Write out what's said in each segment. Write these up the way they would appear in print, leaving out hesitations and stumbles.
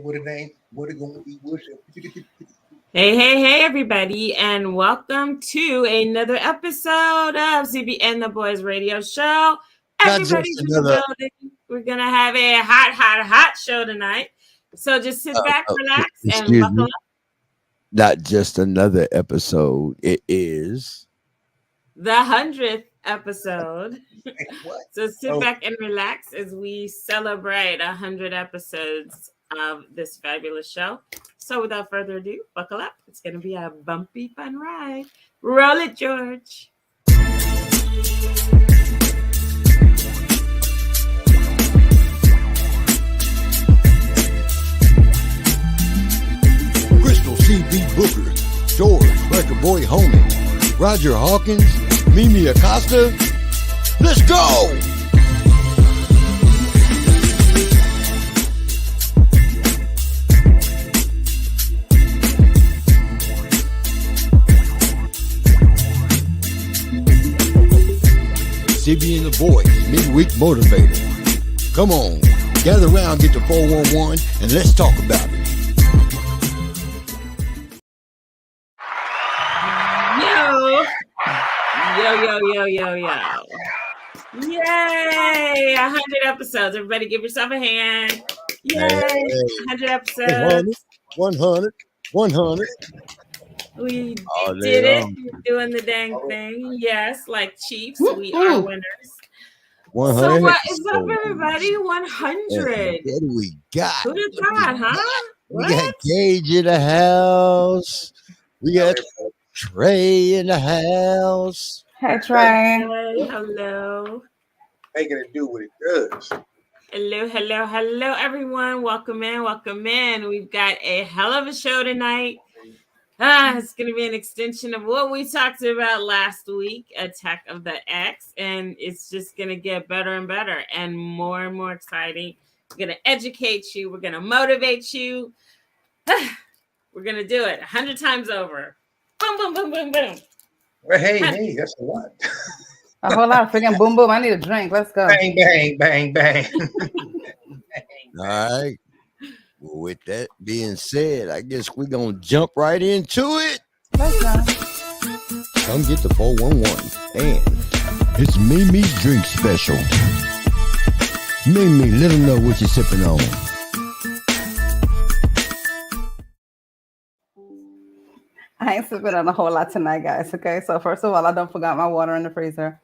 what it ain't, what it gonna be, what's it. Hey, everybody, and welcome to another episode of CB and the Boys Radio Show. Everybody's in the building. We're going to have a hot show tonight. So just sit back, relax, and buckle up. Not just another episode. It is the 100th episode. So sit back and relax as we celebrate 100 episodes of this fabulous show. So without further ado, buckle up. It's going to be a bumpy, fun ride. Roll it, George. Crystal CB Booker, George Record Boy Homie, Roger Hawkins, Mimi Acosta. Let's go! CB and the Boys, Midweek Motivator. Come on, gather around, get the 411, and let's talk about it. Yo. Yay! 100 episodes. Everybody give yourself a hand. Yay! 100 episodes. 100. We did it. We're doing the dang thing. Yes, like Chiefs, we are winners. 100. So what is up, everybody? 100. What do we got? Who'd have thought, huh? We got Gage in the house. We got Trey in the house. Hey, Trey. Hello. Making it do what it does. Hello, everyone. Welcome in. We've got a hell of a show tonight. It's going to be an extension of what we talked about last week, Attack of the X, and it's just going to get better and better and more exciting. We're going to educate you. We're going to motivate you. We're going to do it 100 times over. Boom. Well, hey, that's a lot. A whole lot of freaking boom, boom. I need a drink. Let's go. Bang. All right. Well, with that being said, I guess we're going to jump right into it. Let's go. Come get the 411. And it's Mimi's drink special. Mimi, let them know what you're sipping on. I ain't sipping on a whole lot tonight, guys. Okay, so first of all, I don't forgot my water in the freezer.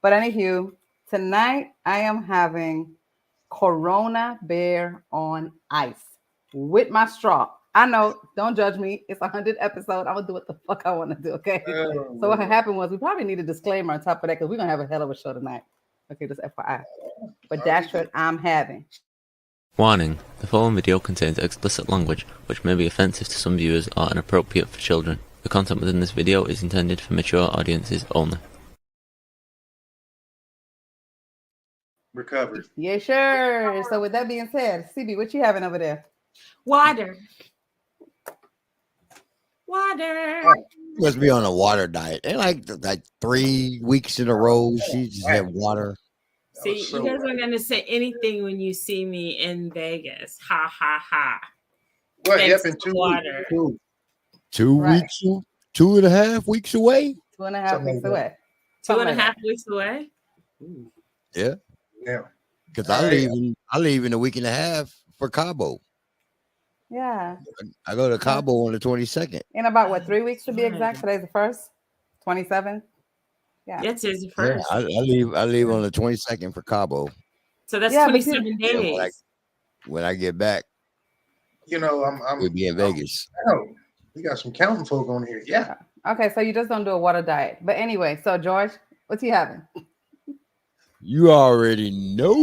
But anywho, tonight I am having Corona Bear on ice with my straw. I know, don't judge me. It's 100 episode. I'm gonna do what the fuck I want to do. Okay. So what happened was we probably need a disclaimer on top of that because we're gonna have a hell of a show tonight. Okay, just FYI. But that's what I'm having. Warning, the following video contains explicit language which may be offensive to some viewers or inappropriate for children. The content within this video is intended for mature audiences only. Recovered. Yeah, sure. So with that being said, CB, what you having over there? Water. Must be on a water diet. And like 3 weeks in a row, she just had water. See, you guys aren't going to say anything when you see me in Vegas. Ha. What happened to water? 2 weeks, 2.5 weeks away? 2.5 weeks away. 2.5 weeks away? Yeah. Yeah. Because I leave in a week and a half for Cabo. Yeah. I go to Cabo on the 22nd. In about 3 weeks to be exact. Today's the 1st, 27th. Yeah. That's his first. Yeah, I leave on the 22nd for Cabo. So that's 27 days. Yeah, when I get back, we'll be in Vegas. Oh, we got some counting folk on here. Yeah. Okay, so you just don't do a water diet. But anyway, so George, what's he having? You already know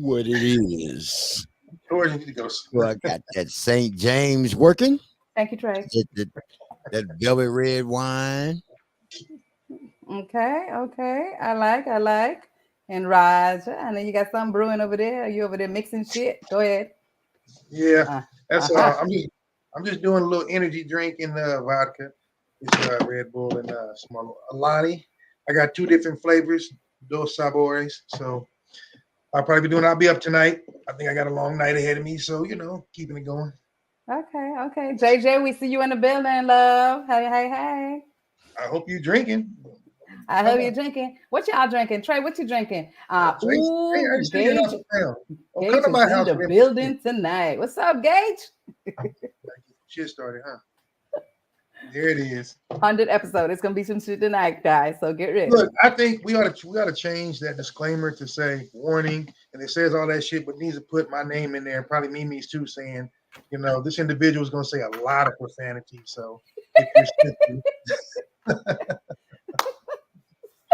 what it is. George, you need to go. Well, I got that St. James working. Thank you, Trey. That velvet red wine. Okay. I like. And Roger, I know you got something brewing over there. Are you over there mixing shit? Go ahead. Yeah, that's I'm just doing a little energy drink in the vodka. It's Red Bull and small Alani. I got 2 different flavors, dos sabores. So I'll be up tonight. I think I got a long night ahead of me. So, keeping it going. Okay. JJ, we see you in the building, love. Hey. I hope you drinking. I hope you're drinking. What y'all drinking? Trey, what you drinking? Gage. Oh, Gage come to is my in house. the building tonight. What's up, Gage? Shit started, huh? There it is. 100 episode. It's gonna be some shit tonight, guys. So get ready. Look, I think we ought to change that disclaimer to say warning, and it says all that shit, but needs to put my name in there, and probably Mimi's too, saying, this individual is going to say a lot of profanity. So if you're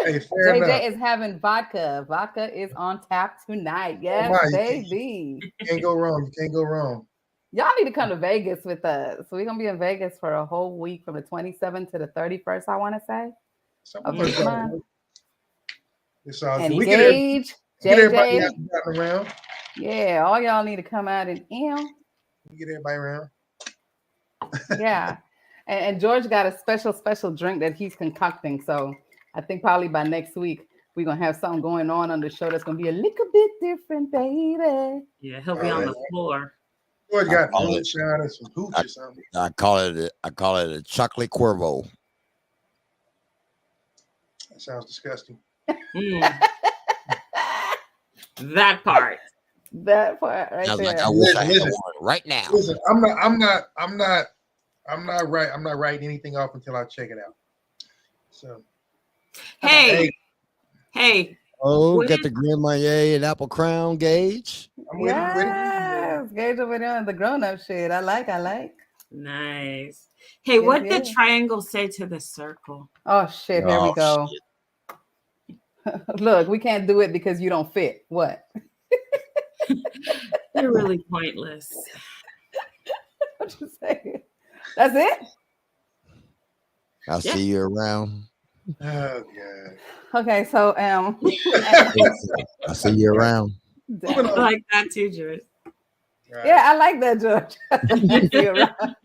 hey, fair JJ enough. is having vodka. Vodka is on tap tonight. Yes, baby. You can't go wrong. You can't go wrong. Y'all need to come to Vegas with us. So we're gonna be in Vegas for a whole week from the 27th to the 31st, I want to say. Of this month. It's all and good. Gage, get everybody JJ. around. Yeah, all y'all need to come out and get everybody around. Yeah. And George got a special drink that he's concocting. So I think probably by next week we're gonna have something going on the show that's gonna be a little bit different, baby. Yeah, he'll be on the floor. George got moonshine and some hooch or something. I call it a chocolate Cuervo. That sounds disgusting. That part right there. Like, I wish I had one right now. Listen, I'm not writing anything off until I check it out. So, hey. Oh, got the Grand Marnier and Apple Crown, Gage. Yes, Gage over there on the grown-up shit. I like. Nice. Hey, what did the triangle say to the circle? Oh shit! Here we go. Look, we can't do it because you don't fit. What? They're really pointless. What you say? That's it? I'll see you around. Oh god. Okay, so I'll see you around. I like that too, George. Right. Yeah, I like that, George. See you around.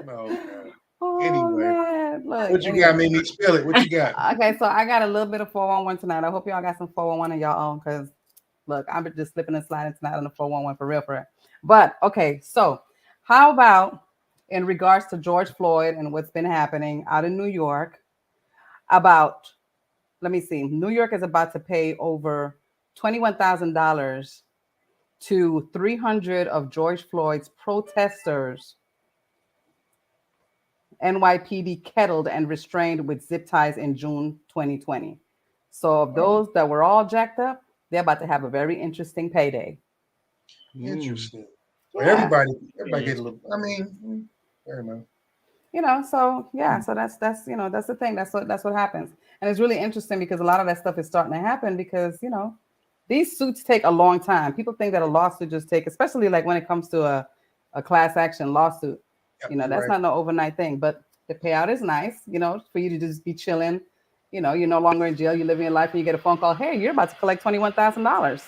No, god. Oh, Anyway, man. Look, what you got, Mimi? Spill it. What you got? Okay, so I got a little bit of 411 tonight. I hope y'all got some 411 of y'all own, because look, I'm just slipping and sliding tonight on the 411 for real. But okay, so how about in regards to George Floyd and what's been happening out in New York? New York is about to pay over $21,000 to 300 of George Floyd's protesters. NYPD kettled and restrained with zip ties in June 2020. So of those that were all jacked up, they're about to have a very interesting payday. Interesting. So everybody gets a little. I mean, fair enough. So that's the thing. That's what happens. And it's really interesting because a lot of that stuff is starting to happen because these suits take a long time. People think that a lawsuit just take, especially like when it comes to a class action lawsuit. Yep, that's not no overnight thing, but the payout is nice, for you to just be chilling. You're no longer in jail. You're living your life and you get a phone call. Hey, you're about to collect $21,000.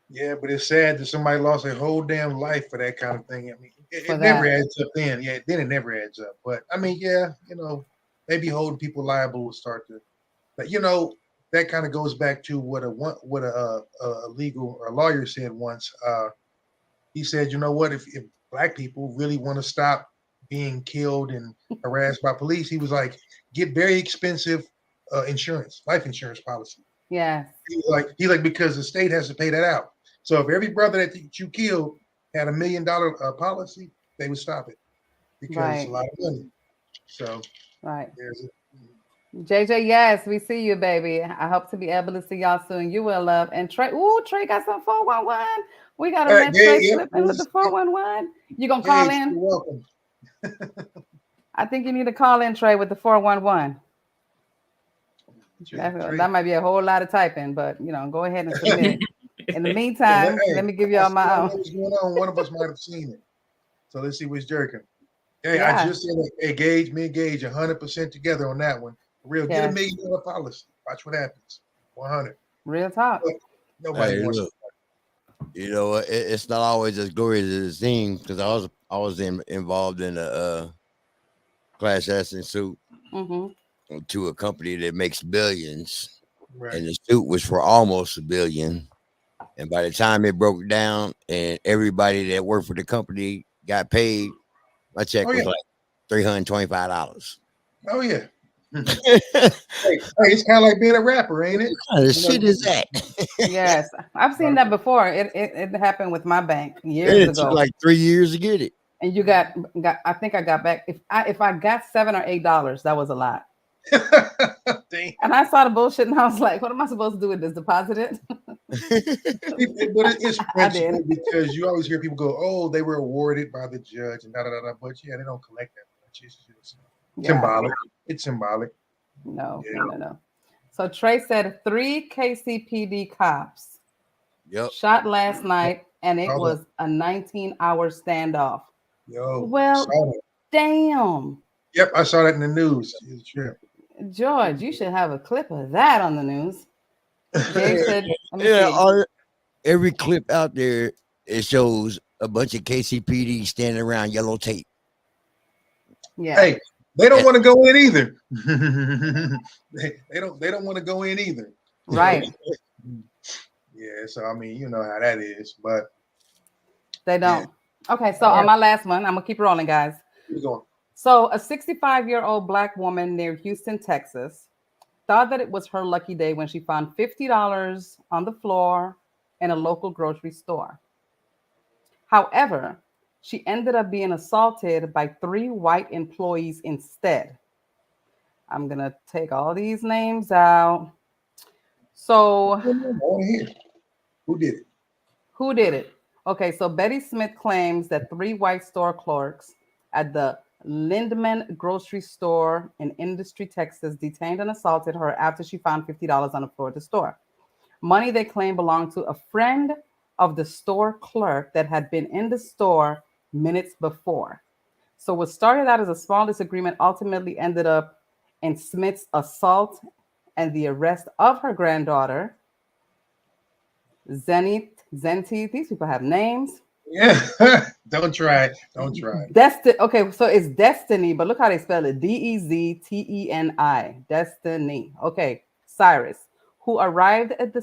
Yeah, but it's sad that somebody lost their whole damn life for that kind of thing. I mean, it never adds up then. Yeah, then it never adds up. But I mean, maybe holding people liable will start to, but that kind of goes back to what a lawyer said once. He said, if Black people really want to stop being killed and harassed by police, he was like, get very expensive life insurance policy. Yeah. He's like, because the state has to pay that out. So if every brother that you killed had $1 million policy, they would stop it because it's a lot of money. So there's it. JJ, yes, we see you, baby. I hope to be able to see y'all soon. You will love. And Trey, Trey got some 411. We got to let Trey slip in with the 411. You gonna call in? You're welcome. I think you need to call in, Trey, with the 411. That might be a whole lot of typing, but go ahead and submit it. In the meantime, let me give y'all my own. What's going on? One of us might have seen it. So let's see what's jerking. Hey, I just said, me and Gage 100% together on that one. For real, get $1 million policy. Watch what happens. 100. Real talk. Nobody wants to. It's not always as glorious as it seems, because I was involved in a class action suit to a company that makes billions, and the suit was for almost $1 billion. And by the time it broke down and everybody that worked for the company got paid, my check was like $325. Oh yeah. Hey, it's kind of like being a rapper, ain't it? What kind of shit is that? Yes, I've seen that before. It happened with my bank years It ago. took like 3 years to get it. And you got I think I got back, if I got $7 or $8, that was a lot. And I saw the bullshit and I was like, what am I supposed to do with this? Deposit it? But it's principle because you always hear people go, oh, they were awarded by the judge and da da da. But yeah, they don't collect that much. It's just symbolic. It's symbolic. No. So Trey said 3 KCPD cops shot last night, and it was a 19-hour standoff. Well, damn. Yep, I saw that in the news. George, you should have a clip of that on the news. Dave said, every clip out there, it shows a bunch of KCPD standing around yellow tape. Yeah. Hey, they don't want to go in either. They don't want to go in either. Right. Yeah, so I mean, you know how that is, but they don't. Yeah. Okay, so on my last one, I'm gonna keep rolling, guys. Keep going. So a 65-year-old Black woman near Houston, Texas, thought that it was her lucky day when she found $50 on the floor in a local grocery store. However, she ended up being assaulted by 3 white employees instead. I'm going to take all these names out. So, who did it? Who did it? Okay, so Betty Smith claims that 3 white store clerks at the Lindman grocery store in Industry, Texas, detained and assaulted her after she found $50 on the floor of the store. Money they claim belonged to a friend of the store clerk that had been in the store minutes before. So what started out as a small disagreement ultimately ended up in Smith's assault and the arrest of her granddaughter, Zenti. These people have names. Yeah, don't try. Okay, so it's Destiny, but look how they spell it. Dezteni. Destiny. Okay, Cyrus, who arrived at the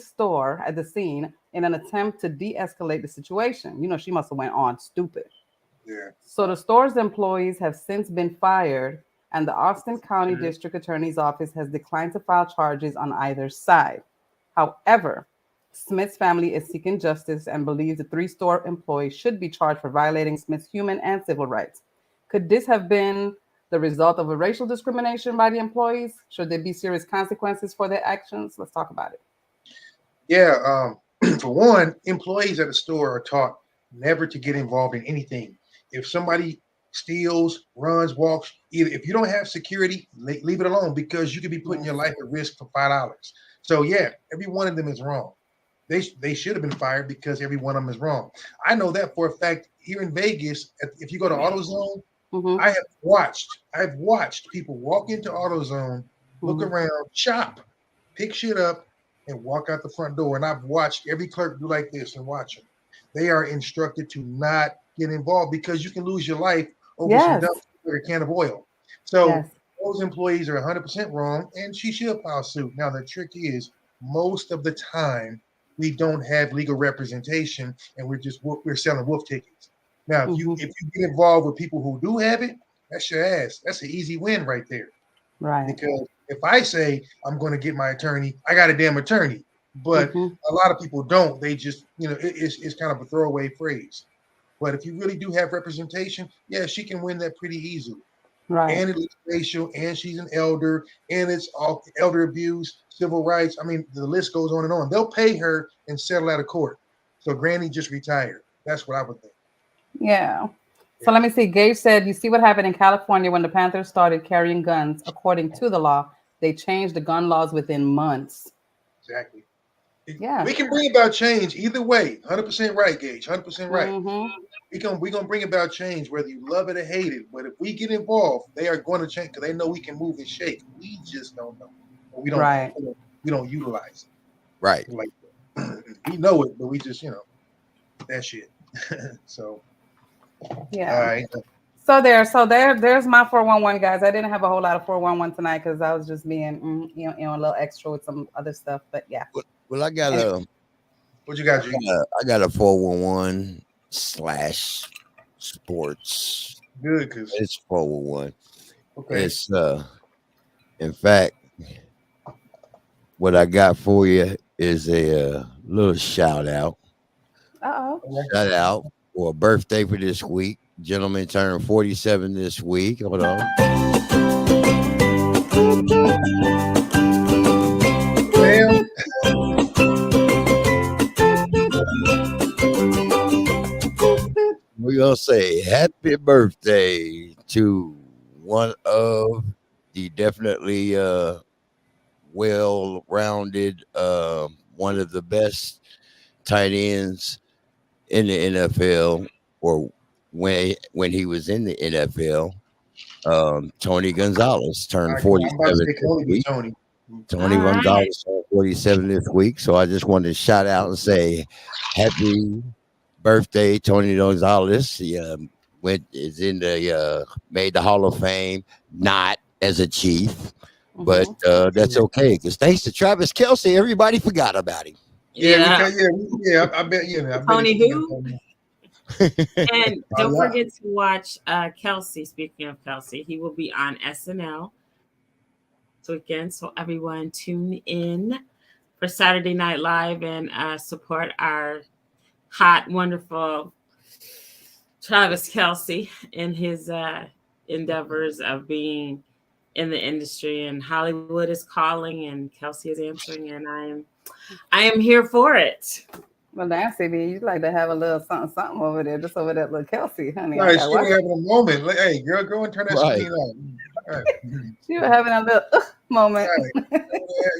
scene in an attempt to de-escalate the situation. You know, she must have went on stupid. Yeah. So the store's employees have since been fired, and the Austin County District Attorney's Office has declined to file charges on either side. However, Smith's family is seeking justice and believes the 3 store employees should be charged for violating Smith's human and civil rights. Could this have been the result of a racial discrimination by the employees? Should there be serious consequences for their actions? Let's talk about it. Yeah, for one, employees at the store are taught never to get involved in anything. If somebody steals, runs, walks, either if you don't have security, leave it alone, because you could be putting your life at risk for $5. So yeah, every one of them is wrong. They should have been fired because every one of them is wrong. I know that for a fact. Here in Vegas, if you go to AutoZone, I've watched people walk into AutoZone, look around, shop, pick shit up, and walk out the front door. And I've watched every clerk do like this and watch them. They are instructed to not get involved because you can lose your life over some dump or a can of oil. So those employees are 100% wrong, and she should file suit. Now the trick is, most of the time, we don't have legal representation, and we're selling wolf tickets. Now, if you get involved with people who do have it, that's your ass. That's an easy win right there. Right. Because if I say I'm going to get my attorney, I got a damn attorney. But a lot of people don't. They just, it's kind of a throwaway phrase. But if you really do have representation, yeah, she can win that pretty easily. Right. And it's racial, and she's an elder, and it's all elder abuse, civil rights. I mean, the list goes on and on. They'll pay her and settle out of court. So Granny just retired. That's what I would think. Yeah. So let me see. Gage said, you see what happened in California when the Panthers started carrying guns. According to the law, they changed the gun laws within months. Exactly. Yeah. We can bring about change either way. 100% right, Gage. 100% right. We're gonna bring about change whether you love it or hate it. But if we get involved, they are going to change because they know we can move and shake. We just don't know. We don't. We don't utilize it. Right. Like we know it, but we just that shit. So yeah. All right. So there's my 411, guys. I didn't have a whole lot of 411 tonight because I was just being a little extra with some other stuff. But yeah. Well, I got What you got, G? I got a 411/sports. Good, cause It's 411. okay. It's in fact, what I got for you is a little shout out. Shout out for a birthday for this week. Gentleman turned 47 this week. Hold on. Well, We're gonna say happy birthday to one of the definitely well-rounded, one of the best tight ends in the NFL, or when he was in the NFL. Tony Gonzalez turned I'm 47 about to say this Tony be week. Tony. Tony All right. Gonzalez turned 47 this week. So I just wanted to shout out and say happy birthday, Tony Gonzalez. He made the Hall of Fame, not as a Chief, but that's okay, because thanks to Travis Kelce, everybody forgot about him. Yeah. I bet. Yeah, I bet Tony it's- who? And don't forget to watch Kelsey. Speaking of Kelsey, he will be on SNL this weekend. So everyone tune in for Saturday Night Live and support our hot, wonderful Travis Kelce in his endeavors of being in the industry. And Hollywood is calling, and Kelsey is answering, and I am here for it. Well, Nancy, you like to have a little something over there, just over that little Kelsey, honey. Right, she was having a moment. Like, hey, girl, go and turn that screen on. Right. She was having a little moment. Right.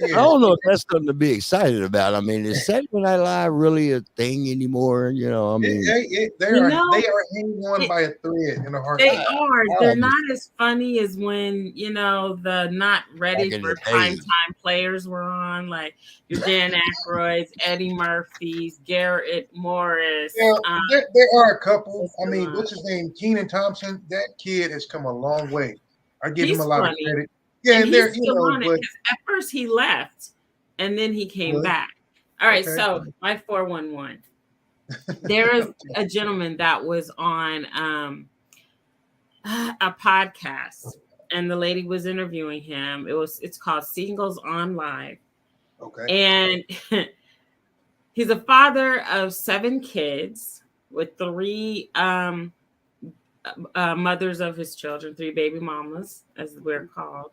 I don't know if that's something to be excited about. I mean, is Saturday Night Live really a thing anymore? You know, I mean, they are hanging on by a thread in a heart. They are. They're not as funny as when, the not ready for primetime players were on, like your Dan Aykroyds, Eddie Murphys, Garrett Morris. Yeah, there are a couple. I mean, what's his name? Kenan Thompson. That kid has come a long way. I give him a lot of credit. Yeah, and they're but at first he left and then he came back. All right, so my 411. There is a gentleman that was on a podcast, and the lady was interviewing him. It's called Singles on Live. Okay. And he's a father of 7 kids with 3 mothers of his children, 3 baby mamas, as we're called.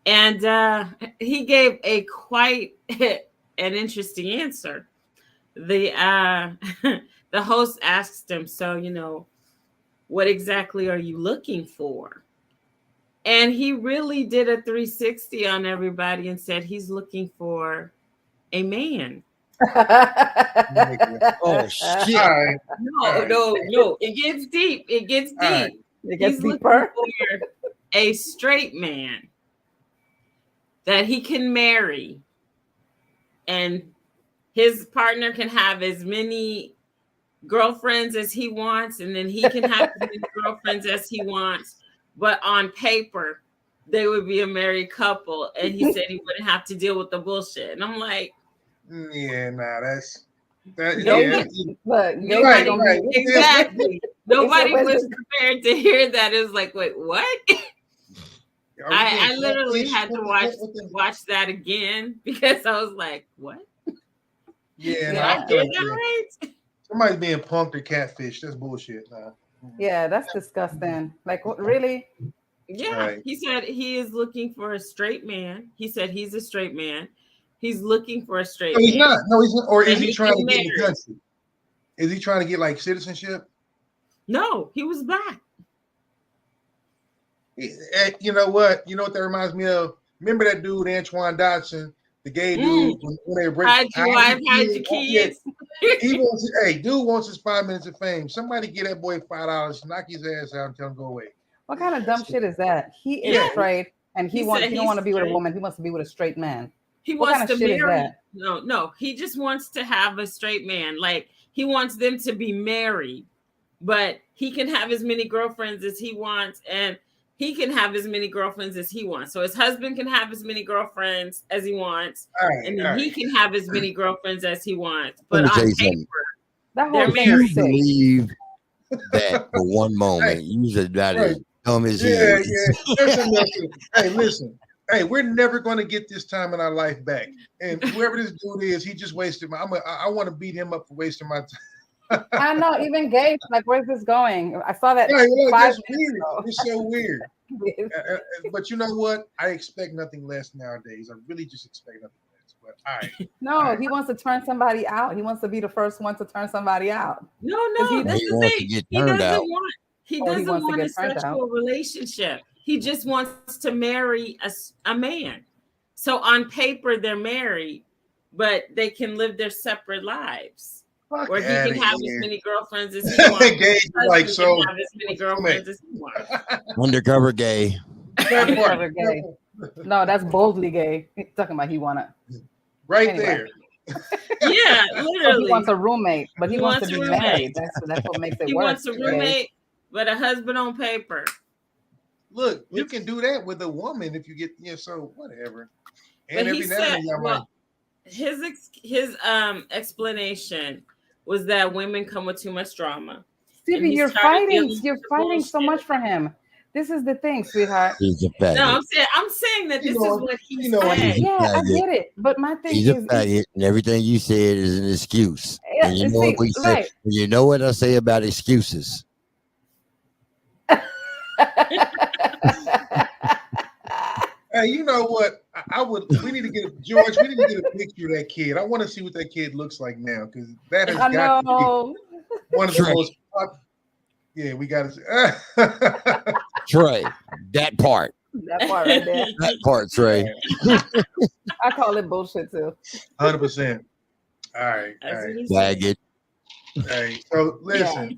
And he gave a quite an interesting answer. The host asked him, so, what exactly are you looking for? And he really did a 360 on everybody and said he's looking for a man. oh shit! No, it gets deep. It gets deep. Right. It gets he's deeper. looking for a straight man that he can marry, and his partner can have as many girlfriends as he wants, and then he can have as many girlfriends as he wants. But on paper, they would be a married couple, and he said he wouldn't have to deal with the bullshit. And I'm like, yeah, nah, that's that. Exactly. Nobody was prepared to hear that. It was like, wait, what? I literally had to watch that again because I was like, what? Yeah, did I hear that right? Somebody's being punked or catfish. That's bullshit. Nah. Yeah, that's disgusting. Like, what, really? Yeah, Right. He said he is looking for a straight man. He said he's a straight man. He's looking for a straight man. He's not. No, he's not. Or is And he he trying to can get in the marry. country? Is he trying to get like citizenship? No, he was black. You know what? You know what that reminds me of? Remember that dude, Antoine Dodson, the gay dude, when they were Hide your wife, hide your kids. He wants, dude wants his 5 minutes of fame. Somebody get that boy $5, knock his ass out, and tell him to go away. What kind of dumb shit is that? He is straight, and he don't want to be with a woman. He wants to be with a straight man. He what wants kind of to shit marry. is that? No. He just wants to have a straight man. Like, he wants them to be married, but he can have as many girlfriends as he wants. And he can have as many girlfriends as he wants. So his husband can have as many girlfriends as he wants, and then he can have as many girlfriends as he wants. But on paper, they're married. Believe that for one moment, you said that is dumb as hell. Hey, listen. Hey, we're never going to get this time in our life back. And whoever this dude is, he just wasted my. I want to beat him up for wasting my time. I know. Even Gabe, like, where's this going? I saw that. That's weird. It's so weird. But you know what? I expect nothing less nowadays. I really just expect nothing less. But all right. No, he wants to turn somebody out. He wants to be the first one to turn somebody out. No, that's the thing. He doesn't want a sexual relationship. He just wants to marry a man. So on paper, they're married, but they can live their separate lives. Or he can have as many girlfriends as he wants. Like, so have as many girlfriends as he wants. Undercover gay. Undercover gay. No, that's boldly gay. He's talking about he wanna. Right there. Yeah, literally. He wants a roommate, but he wants to be married. That's what makes it work. He wants a roommate, but a husband on paper. Look, you can do that with a woman if you get, so whatever. And but he said, his explanation was that women come with too much drama. Stevie, you're fighting so much for him. This is the thing, sweetheart. He's a faggot. No, I'm saying that this is what he said. Yeah, I get it. But my thing is, a faggot, and everything you said is an excuse. Yeah, and you know what we say? You know what I say about excuses? Hey, you know what? We need to get George. We need to get a picture of that kid. I want to see what that kid looks like now, because that has got to be one of the most. Yeah, we got to. Trey, that part. That part right there. That part, Trey. I call it bullshit too. 100%. All right. Bag it. Hey, so listen. Yeah.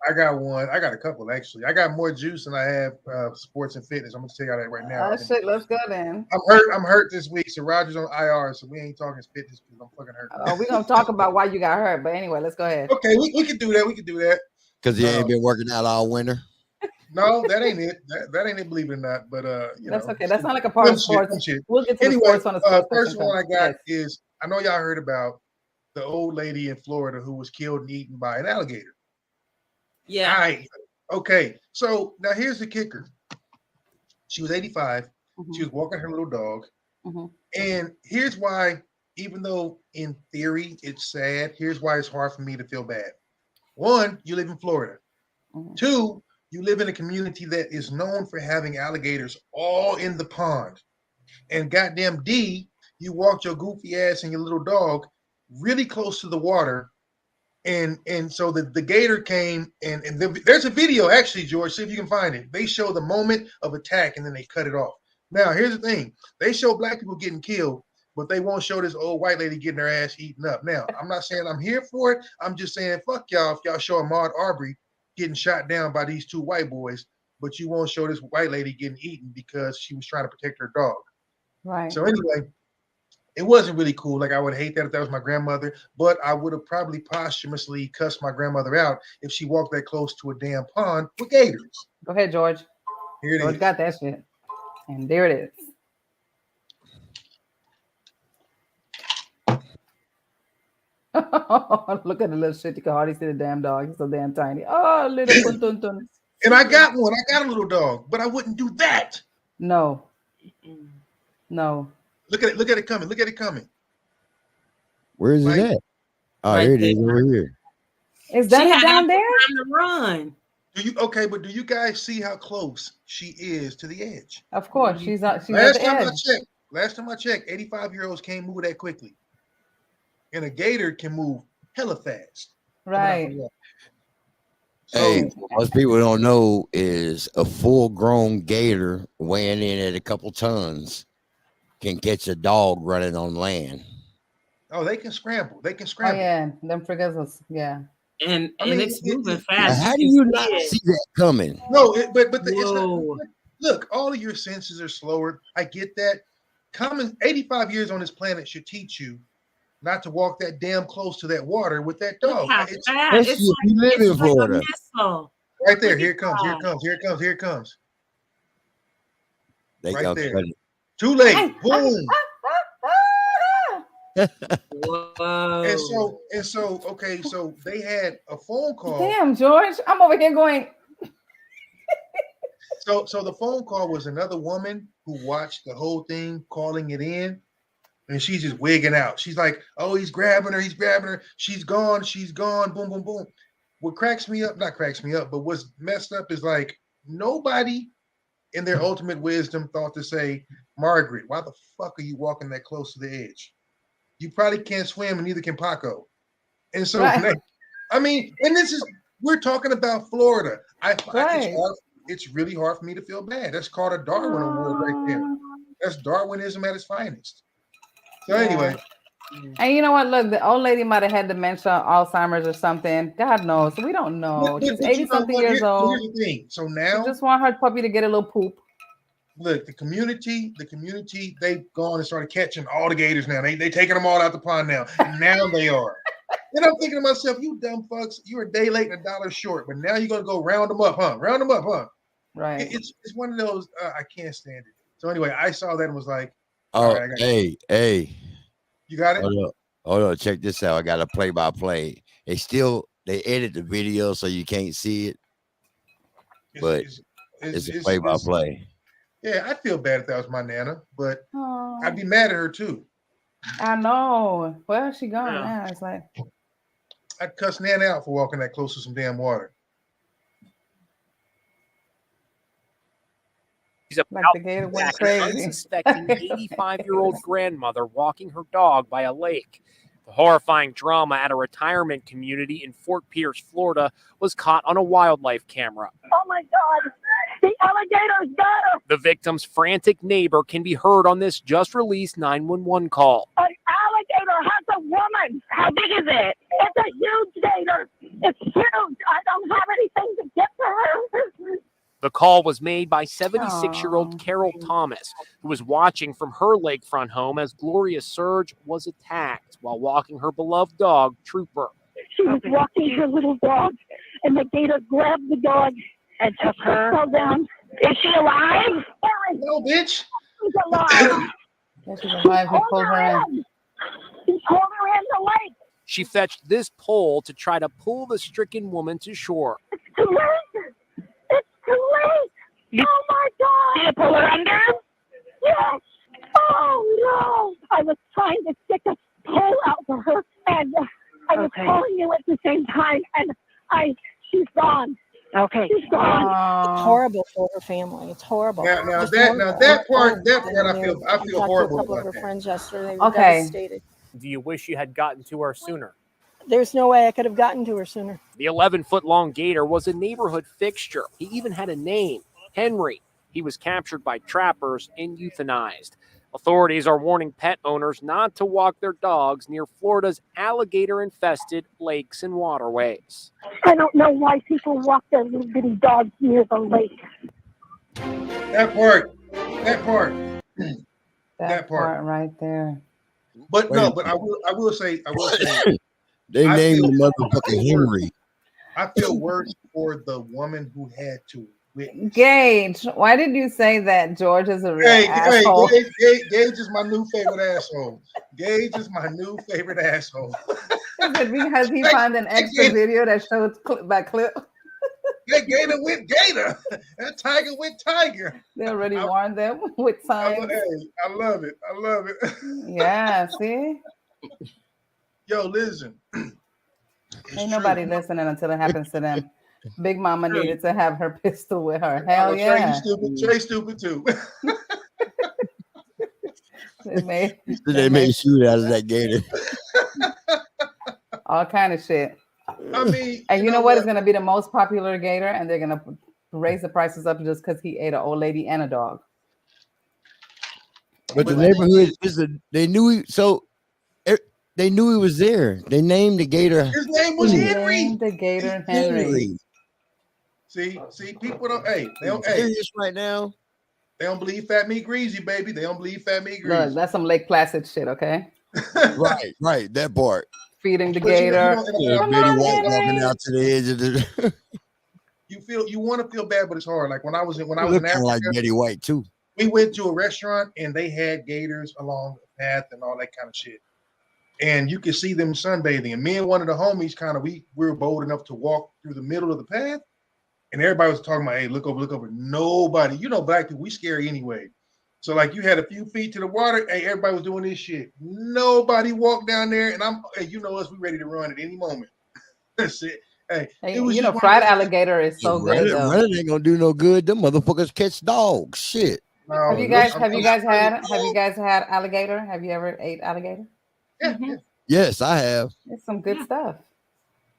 I got one. I got a couple actually. I got more juice than I have sports and fitness. I'm gonna tell you that right now. Oh shit, let's go then. I'm hurt this week. So Roger's on IR, so we ain't talking fitness because I'm fucking hurt. Oh, we're gonna talk about why you got hurt, but anyway, let's go ahead. Okay, we can do that. We can do that. Because you ain't been working out all winter. No, that ain't it. That ain't it, believe it or not. But that's okay. That's not like a part of sports. We'll get to the sports on the sports. First one I got is I know y'all heard about the old lady in Florida who was killed and eaten by an alligator. Yeah. All right. Okay. So now here's the kicker. She was 85. Mm-hmm. She was walking her little dog. Mm-hmm. And here's why, even though in theory it's sad, here's why it's hard for me to feel bad. One, you live in Florida. Mm-hmm. Two, you live in a community that is known for having alligators all in the pond. And goddamn D, you walked your goofy ass and your little dog really close to the water. And so the gator came and there's a video actually, George, see if you can find it. They show the moment of attack and then they cut it off. Now, here's the thing. They show black people getting killed, but they won't show this old white lady getting her ass eaten up. Now, I'm not saying I'm here for it. I'm just saying, fuck y'all if y'all show Ahmaud Arbery getting shot down by these two white boys, but you won't show this white lady getting eaten because she was trying to protect her dog. Right. So anyway, it wasn't really cool. Like, I would hate that if that was my grandmother, but I would have probably posthumously cussed my grandmother out if she walked that close to a damn pond with gators. Go ahead, George. Here it George is. Got that shit. And there it is. Look at the little shit. You can hardly see the damn dog. He's so damn tiny. Oh, little tun. And I got one. I got a little dog, but I wouldn't do that. No. Look at it coming. Look at it coming. Where is it at? Oh, right, here it is over here. Is that down there? Time to run. But do you guys see how close she is to the edge? Of course, she's at the edge. Last time I checked, 85-year-olds can't move that quickly. And a gator can move hella fast. Right. Hey, most people don't know is a full-grown gator weighing in at a couple tons can catch a dog running on land. Oh, they can scramble. Oh, yeah. Them frigazzles. Yeah. And it's moving fast. How do you not see that coming? No, it's not, look, all of your senses are slower. I get that. 85 years on this planet should teach you not to walk that damn close to that water with that dog. It's like a missile. Right there. Here it comes. They right got there. credit. Too late. Boom. Whoa. And so, okay, so they had a phone call. Damn, George, I'm over here going. So the phone call was another woman who watched the whole thing, calling it in, and she's just wigging out. She's like, "Oh, he's grabbing her. She's gone. Boom, boom, boom." What cracks me up, not cracks me up, but what's messed up is like nobody in their ultimate wisdom thought to say, "Margaret, why the fuck are you walking that close to the edge? You probably can't swim, and neither can Paco." And so, Right. I mean, and we're talking about Florida. Right. It's really hard for me to feel bad. That's called a Darwin Award right there. That's Darwinism at its finest. So anyway. And you know what? Look, the old lady might have had dementia, Alzheimer's or something. God knows. We don't know. She's 80-something years old. Here's the thing. So now, she just want her puppy to get a little poop. Look, the community, they've gone and started catching all the gators now. They taking them all out the pond now. And now they are. And I'm thinking to myself, you dumb fucks, you're a day late and $1 short, but now you're going to go round them up, huh? Right. It's one of those, I can't stand it. So anyway, I saw that and was like, oh, right, hey. You got it? Hold on, check this out. I got a play-by-play. They edit the video so you can't see it, but it's a play-by-play. Yeah, I'd feel bad if that was my Nana, but I'd be mad at her too. I know. Where's she going now? It's like I'd cuss Nana out for walking that close to some damn water. He's about the gator went crazy. Unsuspecting 85-year-old grandmother walking her dog by a lake. The horrifying drama at a retirement community in Fort Pierce, Florida, was caught on a wildlife camera. Oh my God! The alligators got her! The victim's frantic neighbor can be heard on this just-released 911 call. An alligator has a woman! How big is it? It's a huge gator! It's huge! I don't have anything to get to her! The call was made by 76-year-old Carol Thomas, who was watching from her lakefront home as Gloria Surge was attacked while walking her beloved dog, Trooper. She was walking her little dog, and the gator grabbed the dog and took her. Fell down. Is she alive? No, bitch. She's alive. Yeah, she's alive. He pulled her in. He pulled her in the lake. She fetched this pole to try to pull the stricken woman to shore. It's too late. It's too late. Oh my God. Did you pull her under? Yes. Oh no. I was trying to stick a pole out for her, and I was calling you at the same time, and she's gone. Okay. She's gone. It's horrible for her family. It's horrible. Now that part, I feel horrible a couple of about her that. friends yesterday. They were Okay. devastated. Do you wish you had gotten to her sooner? There's no way I could have gotten to her sooner. The 11-foot-long gator was a neighborhood fixture. He even had a name, Henry. He was captured by trappers and euthanized. Authorities are warning pet owners not to walk their dogs near Florida's alligator-infested lakes and waterways. I don't know why people walk their little bitty dogs near the lake. That part. that part right there. But no, but I will say They I named feel- the motherfucking Henry. I feel worse for the woman who had to witness. Gage, why did you say that George is a real asshole? Gage is my new favorite asshole. Gage is my new favorite asshole. Because he found an extra video that shows clip by clip. That gator went gator. That tiger went tiger. They already warned them with signs. I love it. Yeah, see? Yo, listen. Ain't nobody listening until it happens to them. Big Mama needed to have her pistol with her. Oh, Hell yeah. Trey stupid too. They made shoot out of that gator. All kind of shit. I mean, and you know what is going to be the most popular gator, and they're going to raise the prices up just because he ate an old lady and a dog. But the neighborhood they knew they knew he was there. They named the gator. His name was Henry. The gator Henry. See, people don't. They don't. Serious right now. They don't believe fat meat greasy, baby. They don't believe fat meat greasy. Look, that's some Lake Placid shit, okay? right. That part. Feeding the gator. Betty White walking out to the edge of the. You want to feel bad, but it's hard. Like when I was in Africa, like Betty White too. We went to a restaurant and they had gators along the path and all that kind of shit. And you could see them sunbathing. And me and one of the homies we were bold enough to walk through the middle of the path. And everybody was talking about, hey, look over, look over. Nobody, black people, we scary anyway. So like you had a few feet to the water. Hey, everybody was doing this shit. Nobody walked down there. And us, we ready to run at any moment. That's it. Hey, it was fried alligator is so good. Running ain't gonna do no good. Them motherfuckers catch dogs. Shit. Have you guys had alligator? Have you ever ate alligator? Yeah. Yes, I have. It's some good stuff.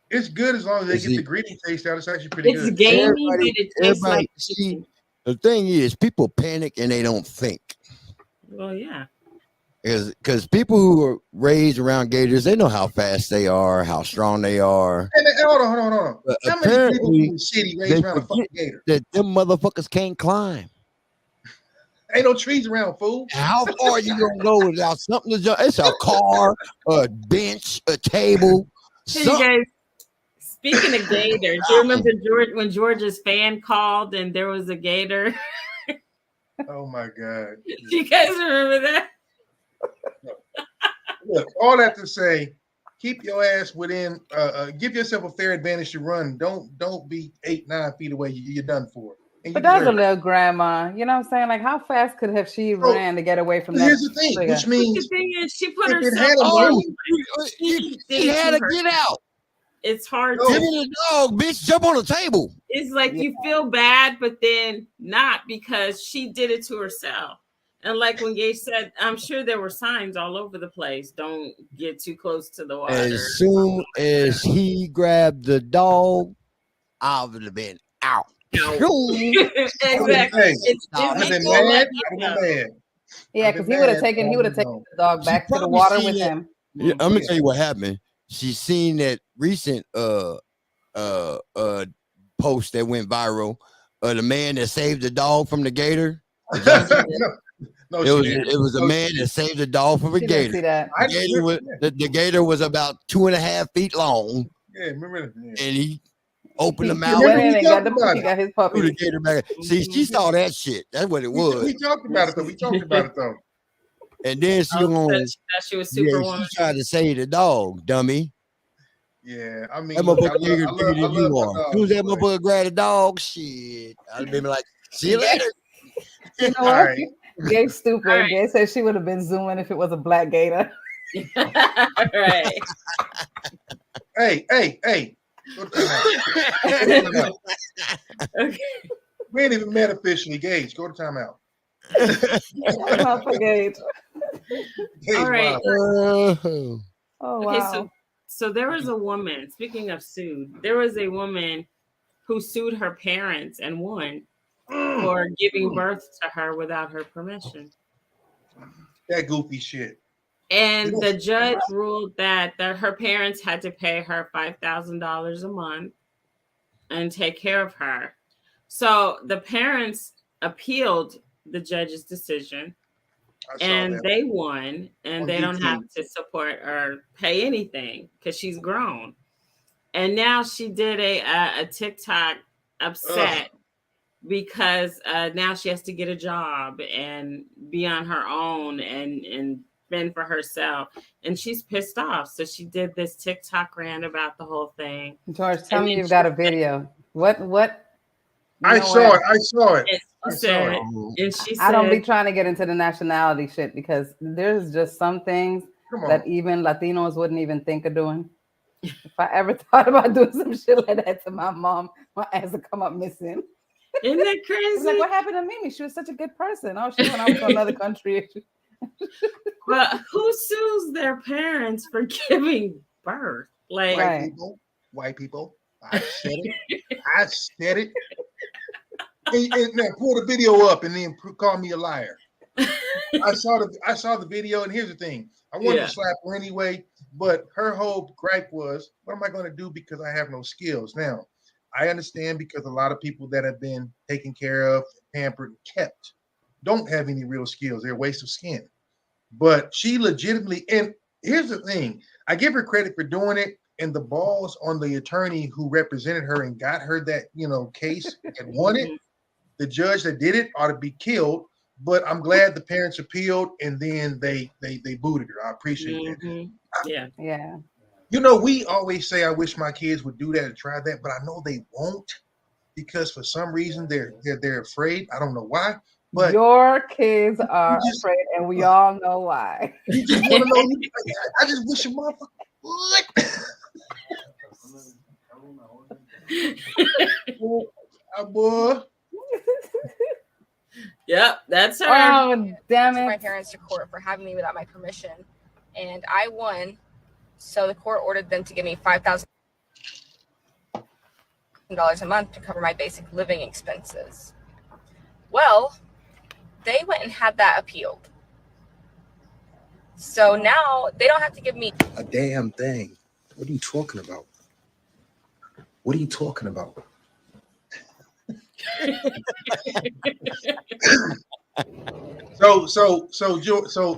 It's good as long as they get the gritty taste out. It's actually pretty good. It's gamey, but it tastes like. See, the thing is, people panic and they don't think. Well, yeah. Because people who are raised around gators, they know how fast they are, how strong they are. And hold on. But how many people in the city raised around a fucking gator? That them motherfuckers can't climb. Ain't no trees around, fool. How far you gonna go without something to jump? It's a car, a bench, a table. Hey, you guys, speaking of gators, do you remember when George's fan called and there was a gator? Oh my God. Do you guys remember that? Look, all that to say, keep your ass within, give yourself a fair advantage to run. Don't be 8-9 feet away. You're done for. But that's a little grandma. You know what I'm saying? Like, how fast could have she ran to get away from that? Here's the thing, which means the thing is, she put herself. She had to get out. It's hard to give me the dog, bitch. Jump on the table. It's like you feel bad, but then not, because she did it to herself. And like when Gage said, I'm sure there were signs all over the place. Don't get too close to the water. As soon as he grabbed the dog, I would have been out. Exactly. I've been mad. Yeah, because he would have taken the dog back to the water with him. Yeah, I'm gonna tell you what happened. She seen that recent post that went viral. The man that saved the dog from the gator. It was a man that saved the dog from a gator. See that. The gator was about 2.5 feet long. Yeah, remember that? And he opened the mouth. He got his puppy. The gator back. See, she saw that shit. That's what it was. We talked about it though. And then she was Superwoman. She tried to save the dog, dummy. Yeah, I mean, that motherfucker bigger than you are. Who's that motherfucker grab the dog? Shit. I'd been like, see you later. You know what? Right. Gabe's stupid. Right. Gabe said she would have been zooming if it was a black gator. Right. Hey. Okay. We ain't even met officially. Gage, go to timeout. Not for Gage. All right. Oh, wow. Okay, so there was a woman, speaking of sued, there was a woman who sued her parents and won for giving birth to her without her permission. That goofy shit. And the judge ruled that her parents had to pay her $5,000 a month and take care of her. So the parents appealed the judge's decision, and they won, and they don't have to support or pay anything because she's grown. And now she did a TikTok upset because now she has to get a job and be on her own and fend for herself, and she's pissed off. So she did this TikTok rant about the whole thing. George, tell me you've got a video. What? I saw it. And she said, I don't be trying to get into the nationality shit because there's just some things that even Latinos wouldn't even think of doing. If I ever thought about doing some shit like that to my mom, my ass would come up missing. Isn't that crazy? Like, what happened to Mimi? She was such a good person. Oh, she went out to another country. But who sues their parents for giving birth? Like white people. I said it. And now pull the video up and then call me a liar. I saw the video, and here's the thing. I wanted to slap her anyway, but her whole gripe was, what am I going to do because I have no skills? Now, I understand because a lot of people that have been taken care of, pampered, kept, don't have any real skills. They're a waste of skin. But she legitimately, and here's the thing, I give her credit for doing it, and the balls on the attorney who represented her and got her that, case and won it. The judge that did it ought to be killed but I'm glad the parents appealed and then they booted her. I appreciate that. Yeah. Yeah. You know, we always say, I wish my kids would do that and try that, but I know they won't because for some reason they're afraid. I don't know why. But your kids are afraid, and we all know why. You just want to know. I just wish a motherfucker would. Boy. Yep, that's her. Oh, damn it. My parents to court for having me without my permission, and I won. So the court ordered them to give me $5,000 a month to cover my basic living expenses. Well, they went and had that appealed. So now they don't have to give me a damn thing. What are you talking about? What are you talking about? So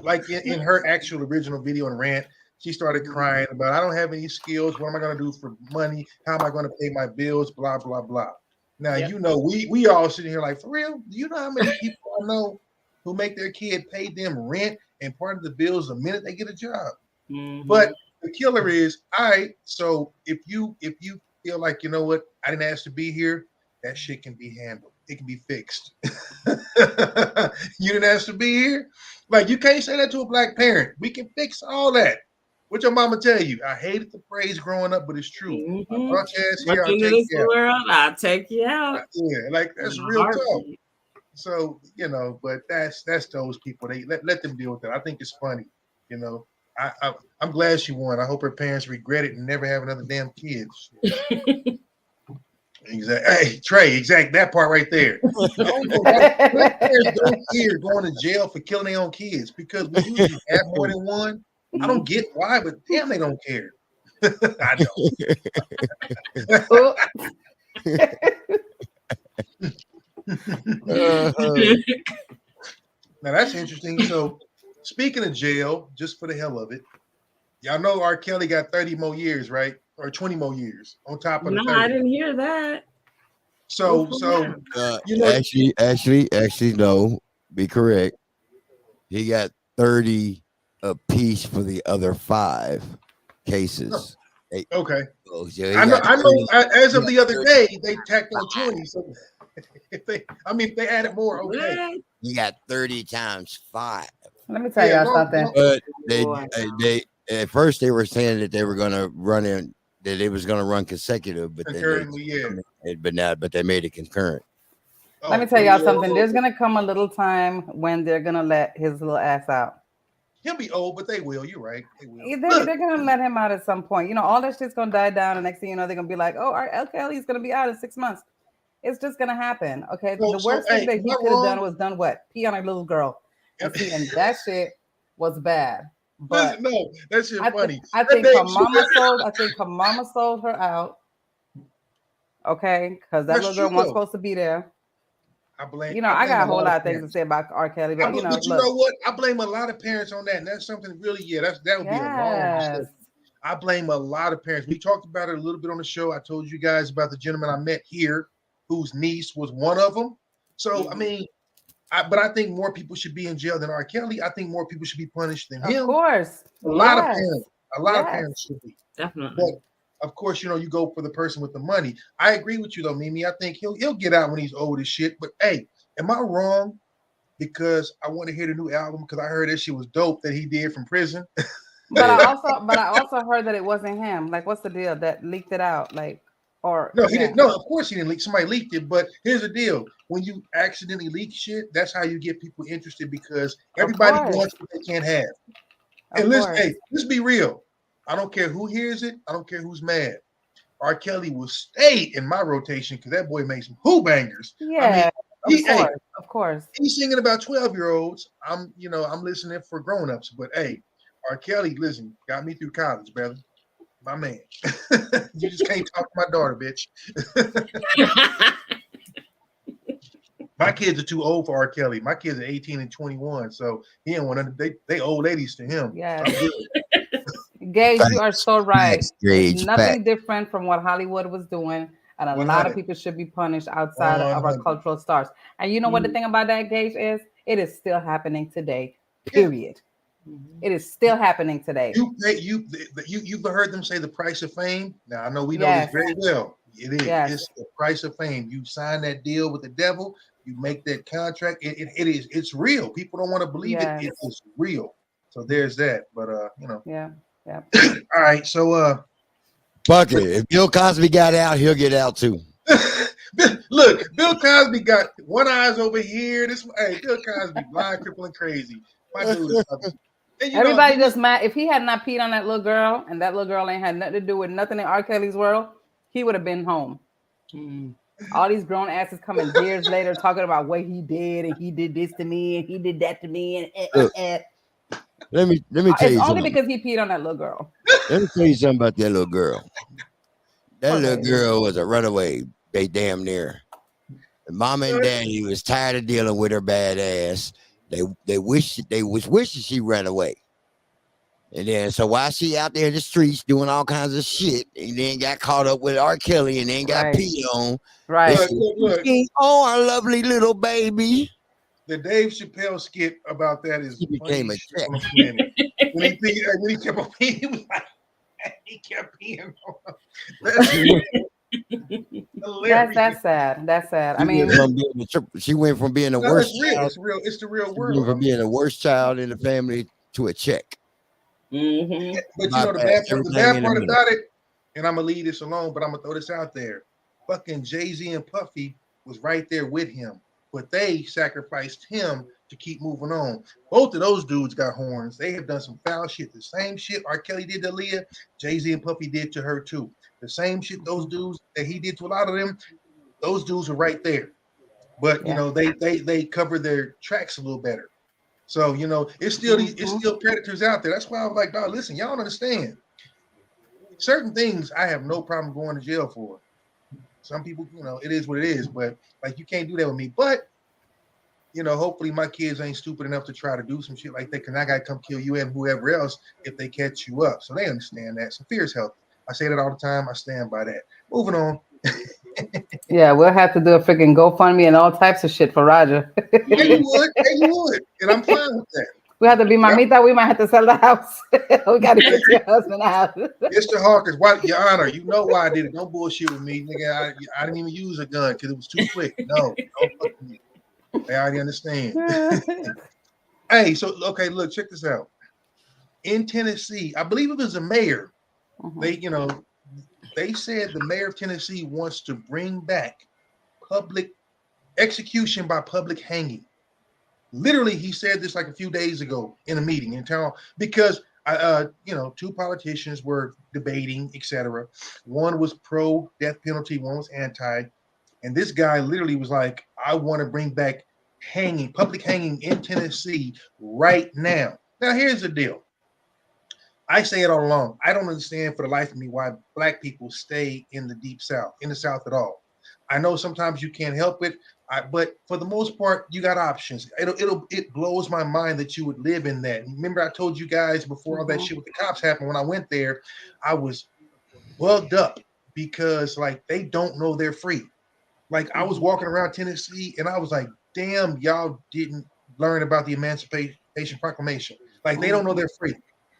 like in her actual original video and rant, she started crying about, I don't have any skills. What am I going to do for money? How am I going to pay my bills? Blah, blah, blah. Now, you know, we all sitting here like, for real? Do you know how many people I know who make their kid pay them rent and part of the bills the minute they get a job? But the killer is, so if you feel like, you know what, I didn't ask to be here, that shit can be handled. It can be fixed. You didn't ask to be here? Like, you can't say that to a black parent. We can fix all that. What your mama tell you? I hated the phrase growing up, but it's true. I'll take you out. Yeah, like that's real talk. So, you know, but that's those people. They let them deal with it. I think it's funny. You know, I'm glad she won. I hope her parents regret it and never have another damn kids. Exactly. Hey, Trey, that part right there. Parents don't care going to jail for killing their own kids because we usually have more than one. I don't get why, but damn, they don't care. I don't. Now that's interesting. So, speaking of jail, just for the hell of it, y'all know R. Kelly got 30 more years, right? Or 20 more years on top of the 30. I didn't hear that. So you know, actually, no, be correct. He got 30 apiece for the other 5 cases. Okay. So I know. As of the other day, they tacked on 20. So if they added more, okay. You got 30 times 5. Let me tell y'all something. But they at first they were saying that they were going to run in. That it was going to run consecutive, but they made it concurrent. Let me tell y'all something. There's going to come a little time when they're going to let his little ass out. He'll be old, but they will. You're right. They will. They're going to let him out at some point. You know, all that shit's going to die down. And next thing you know, they're going to be like, oh, R. Kelly's going to be out in 6 months. It's just going to happen. Okay. The worst thing that he could have done was done what? Pee on a little girl. And that shit was bad. But no, that shit funny. I think her mama sold her out. Okay, because that little girl wasn't supposed to be there. I got a whole lot of things to say about R. Kelly, but you know what? I blame a lot of parents on that, and that's something really, that would be a wrong mistake. I blame a lot of parents. We talked about it a little bit on the show. I told you guys about the gentleman I met here, whose niece was one of them. So I mean. But I think more people should be in jail than R. Kelly. I think more people should be punished than him. Of course. A lot of parents should be. Definitely. But of course, you know, you go for the person with the money. I agree with you though, Mimi. I think he'll get out when he's old as shit. But hey, am I wrong? Because I want to hear the new album because I heard that shit was dope that he did from prison. But I also heard that it wasn't him. Like, what's the deal that leaked it out? Like, he didn't. No, of course he didn't leak. Somebody leaked it. But here's the deal: when you accidentally leak shit, that's how you get people interested because everybody wants what they can't have. And let's be real. I don't care who hears it. I don't care who's mad. R. Kelly will stay in my rotation because that boy makes some who bangers. Yeah, of course. He's singing about 12-year-olds. I'm listening for grown-ups. But hey, R. Kelly, listen, got me through college, brother. My man. You just can't talk to my daughter, bitch. My kids are too old for R. Kelly. My kids are 18 and 21, so he didn't want to. They old ladies to him. Yeah. Gage, you are so right. It's nothing different from what Hollywood was doing, and a lot of people should be punished outside of our cultural stars. And you know what the thing about that, Gage, is It is still happening today. Period. It is still happening today. You've heard them say the price of fame. Now I know we know this very well. It is. Yes. It's the price of fame. You sign that deal with the devil. You make that contract. It is. It's real. People don't want to believe it. It is real. So there's that. But Yeah. All right. So fuck it. If Bill Cosby got out, he'll get out too. Look, Bill Cosby got one eye's over here. Bill Cosby blind, crippled, and crazy. My dude is everybody just mad. If he had not peed on that little girl, and that little girl ain't had nothing to do with nothing in R. Kelly's world, he would have been home. All these grown asses coming years later talking about what he did, and he did this to me, and he did that to me, and Let me tell you it's only something. because he peed on that little girl. Let me tell you something about that little girl. That little girl was a runaway. They damn near. The mom and daddy was tired of dealing with her bad ass. They was wishing she ran away. And then so while she out there in the streets doing all kinds of shit, and then got caught up with R. Kelly and then got peed on. Right. Look. Oh, our lovely little baby. The Dave Chappelle skit about that is he became a check. when he kept on peeing, he was like, he kept peeing on him. That's sad. That's sad. I mean, she went from being the worst. It's real. It's the real world. From being the worst child in the family to a check. But you know the bad part about it, and I'm gonna leave this alone, but I'm gonna throw this out there. Fucking Jay-Z and Puffy was right there with him, but they sacrificed him to keep moving on. Both of those dudes got horns. They have done some foul shit. The same shit R. Kelly did to Leah, Jay-Z and Puffy did to her too. The same shit those dudes that he did to a lot of them, those dudes are right there. But you know, they cover their tracks a little better. So you know, it's still predators out there. That's why I was like, dog, listen, y'all don't understand. Certain things I have no problem going to jail for. Some people, you know, it is what it is, but like you can't do that with me. But you know, hopefully my kids ain't stupid enough to try to do some shit like that, because I gotta come kill you and whoever else if they catch you up. So they understand that. So fear is healthy. I say that all the time. I stand by that. Moving on. Yeah, we'll have to do a freaking GoFundMe and all types of shit for Roger. Yeah, you would. And I'm fine with that. We have to be mamita. We might have to sell the house. We got to get your husband out. Mr. Hawkins, why, Your Honor, you know why I did it. Don't bullshit with me, nigga. I didn't even use a gun because it was too quick. No, don't fuck with me. I already understand. Hey, so okay, look, check this out. In Tennessee, I believe it was a mayor. They said the mayor of Tennessee wants to bring back public execution by public hanging. Literally, he said this like a few days ago in a meeting in town because two politicians were debating, etc. One was pro death penalty, one was anti, and this guy literally was like, "I want to bring back public hanging in Tennessee right now." Now, here's the deal. I say it all along. I don't understand for the life of me why Black people stay in the deep South, in the South at all. I know sometimes you can't help it, but for the most part, you got options. It blows my mind that you would live in that. Remember, I told you guys before all that shit with the cops happened. When I went there, I was bugged up because like they don't know they're free. Like I was walking around Tennessee and I was like, damn, y'all didn't learn about the Emancipation Proclamation. Like they don't know they're free.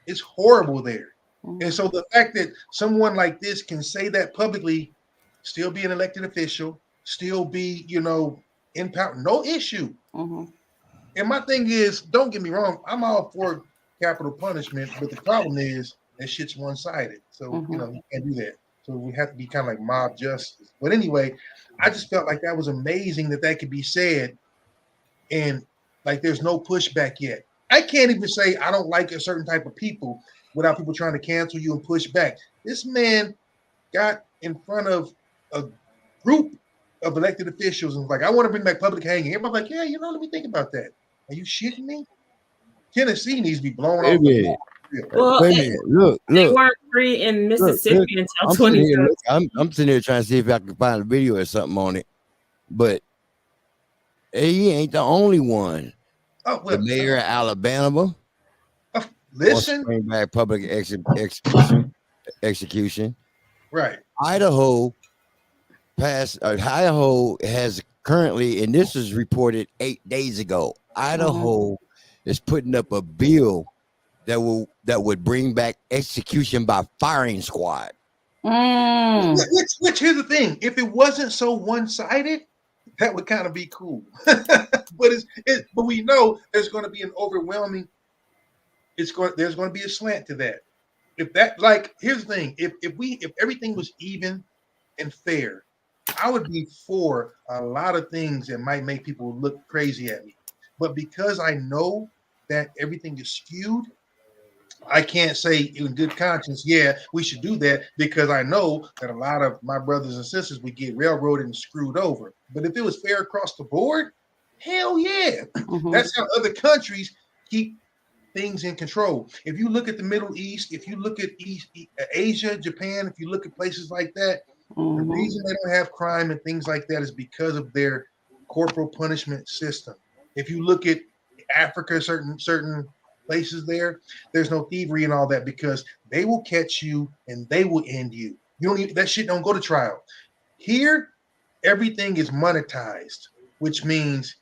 It's horrible there. And so the fact that someone like this can say that publicly, still be an elected official, still be, in power, no issue. And my thing is, don't get me wrong, I'm all for capital punishment, but the problem is that shit's one-sided. So, you can't do that. So we have to be kind of like mob justice. But anyway, I just felt like that was amazing that could be said and like there's no pushback yet. I can't even say I don't like a certain type of people without people trying to cancel you and push back. This man got in front of a group of elected officials and was like, I want to bring back public hanging. Everybody's like, yeah, let me think about that. Are you shitting me? Tennessee needs to be blown off. Well, look. They weren't free in Mississippi until 2013. I'm sitting here trying to see if I can find a video or something on it. But he ain't the only one. Oh, well, the mayor of Alabama. Listen. Bring back public execution. Right. Idaho has currently, and this was reported 8 days ago. Idaho is putting up a bill that would bring back execution by firing squad. Which here's the thing: if it wasn't so one-sided, that would kind of be cool. but we know there's going to be an overwhelming. There's going to be a slant to that. If that, like, here's the thing: if everything was even and fair, I would be for a lot of things that might make people look crazy at me. But because I know that everything is skewed, I can't say in good conscience, yeah, we should do that, because I know that a lot of my brothers and sisters would get railroaded and screwed over. But if it was fair across the board, hell yeah. That's how other countries keep things in control. If you look at the Middle East, if you look at Asia, Japan, if you look at places like that, the reason they don't have crime and things like that is because of their corporal punishment system. If you look at Africa, certain places there's no thievery and all that, because they will catch you and they will end you. You don't even, that shit don't go to trial. Here, everything is monetized, which means,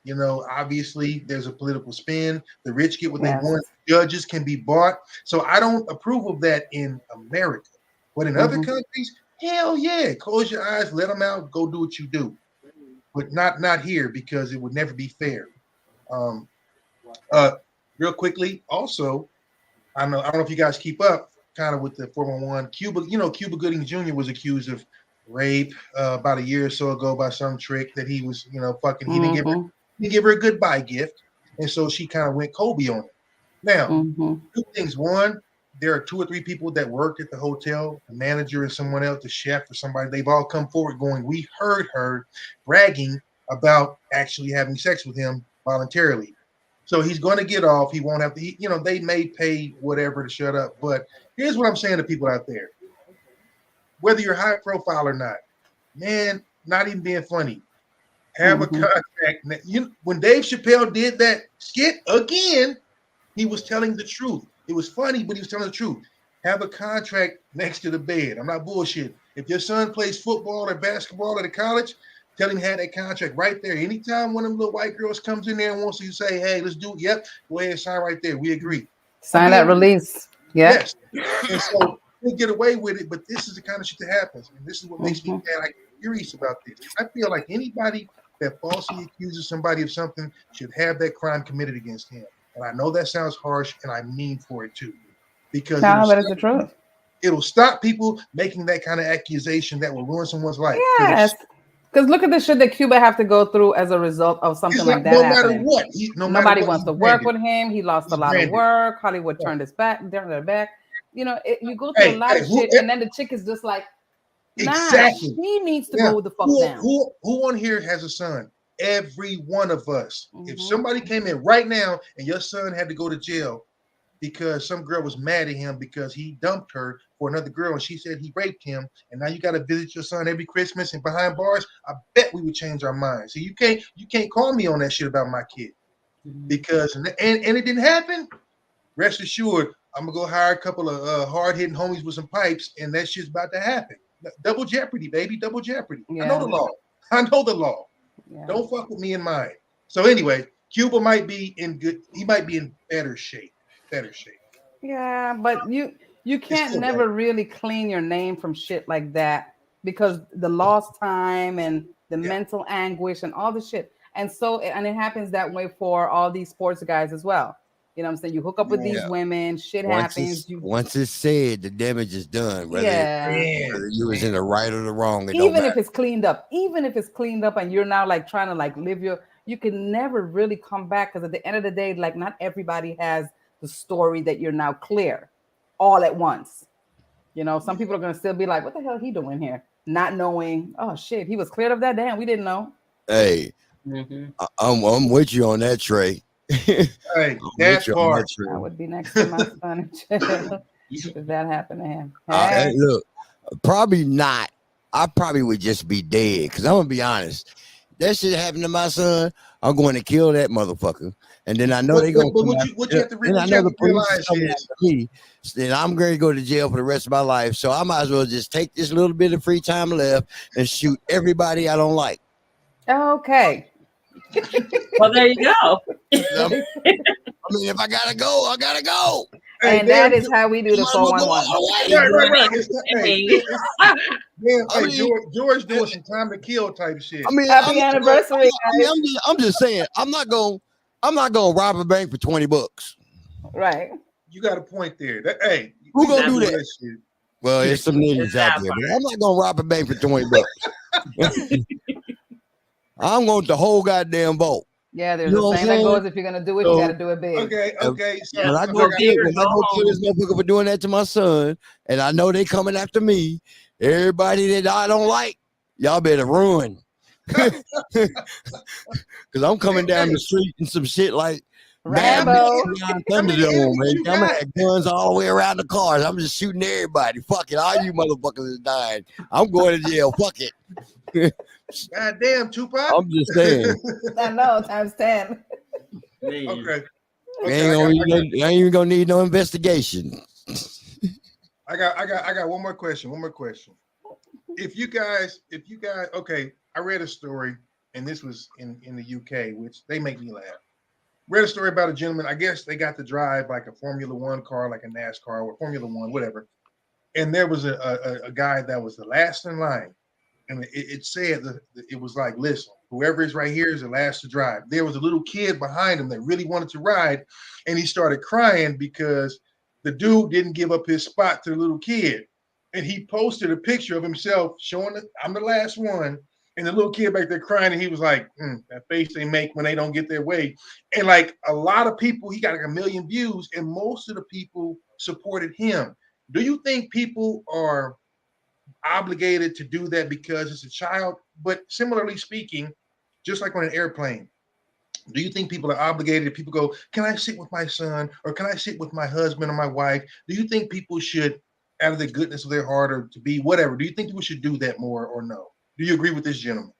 obviously there's a political spin. The rich get what they want. Judges can be bought. So I don't approve of that in America. But in other countries, hell yeah, close your eyes, let them out, go do what you do. But not here, because it would never be fair. Real quickly, also, I don't know if you guys keep up kind of with the 411 Cuba. Cuba Gooding Jr. was accused of rape about a year or so ago by some trick that he was, fucking. He didn't give her a goodbye gift, and so she kind of went Kobe on it. Now, two things. One, there are 2 or 3 people that worked at the hotel, the manager and someone else, the chef or somebody. They've all come forward going, we heard her bragging about actually having sex with him voluntarily. So he's going to get off. He won't have to, they may pay whatever to shut up. But here's what I'm saying to people out there. Whether you're high profile or not, man, not even being funny, have a contract. When Dave Chappelle did that skit again, he was telling the truth. It was funny, but he was telling the truth. Have a contract next to the bed. I'm not bullshit. If your son plays football or basketball at a college, tell him have that contract right there. Anytime one of them little white girls comes in there and wants you to say, hey, let's do it. Yep, go ahead and sign right there. We agree. Sign that release. Yep. Yes. And so we get away with it, but this is the kind of shit that happens. And this is what makes me curious about this. I feel like anybody that falsely accuses somebody of something should have that crime committed against him. And I know that sounds harsh, and I mean for it too. Because but it's the truth. It'll stop people making that kind of accusation that will ruin someone's life. Yes. Because look at the shit that Cuba have to go through as a result of something like that. No matter what. Nobody wants to work with him. He lost a lot of work. Hollywood turned their back. You go through a lot of shit, and then the chick is just like, exactly. He needs to go the fuck down. Who on here has a son? Every one of us. If somebody came in right now and your son had to go to jail because some girl was mad at him because he dumped her for another girl and she said he raped him, and now you got to visit your son every Christmas and behind bars, I bet we would change our minds. So you can't call me on that shit about my kid, because and it didn't happen. Rest assured, I'm gonna go hire a couple of hard-hitting homies with some pipes, and that shit's about to happen. Double jeopardy, baby, double jeopardy. Yeah. I know the law. Yeah. Don't fuck with me and mine. So anyway, Cuba might be in better shape. Yeah, but you can't never really clean your name from shit like that, because the lost time and the mental anguish and all the shit. And it happens that way for all these sports guys as well. You know what I'm saying? You hook up with these women, shit happens. Once it's said, the damage is done. Whether you was in the right or the wrong. Even if it's cleaned up, and you're now like trying to like live you can never really come back, because at the end of the day, like not everybody has the story that you're now clear all at once. Some people are going to still be like, what the hell he doing here? Not knowing, oh shit, he was cleared of that. Damn, we didn't know. Hey, I'm with you on that, Trey. Hey, that part. I would be next to my son in jail if that happened to him. Hey, look, probably not. I probably would just be dead, because I'm going to be honest. That shit happened to my son, I'm going to kill that motherfucker. And then I know they're going to. What you have to realize is, then I'm going to go to jail for the rest of my life. So I might as well just take this little bit of free time left and shoot everybody I don't like. Okay. Well, there you go. I mean, if I gotta go, I gotta go. And that is how we do the 411. George doing some time to kill type shit. I mean, happy anniversary, guys. I'm just saying, I'm not gonna rob a bank for $20. Right. You got a point there. Who gonna do that? Shit. Well, there's some niggas out there, but I'm not gonna rob a bank for $20. I'm going the whole goddamn boat. Yeah, there's a saying that goes, if you're gonna do it, you gotta do it big. Okay. So when I go kill this motherfucker for doing that to my son, and I know they coming after me, everybody that I don't like, y'all better run. Because I'm coming down the street and some shit like Rambo. Thunderdome, man. I'm gonna have guns all the way around the cars. I'm just shooting everybody. Fuck it. All you motherfuckers is dying. I'm going to jail. Fuck it. Goddamn, Tupac. I'm just saying. I know, times 10. Okay. I ain't even gonna need no investigation. I got one more question. If you guys, okay, I read a story, and this was in the UK, which they make me laugh. Read a story about a gentleman. I guess they got to drive like a Formula One car, like a NASCAR or Formula One, whatever. And there was a guy that was the last in line. And it said that it was like, listen, whoever is right here is the last to drive. There was a little kid behind him that really wanted to ride, and he started crying because the dude didn't give up his spot to the little kid. And he posted a picture of himself showing that I'm the last one, and the little kid back there crying, and he was like, that face they make when they don't get their way. And like a lot of people, he got like 1 million views, and most of the people supported him. Do you think people are obligated to do that because it's a child? But similarly speaking, just like on an airplane, do you think people are obligated if people go, can I sit with my son, or can I sit with my husband or my wife? Do you think people should, out of the goodness of their heart, or to be whatever, do you think people should do that more, or no? Do you agree with this gentleman?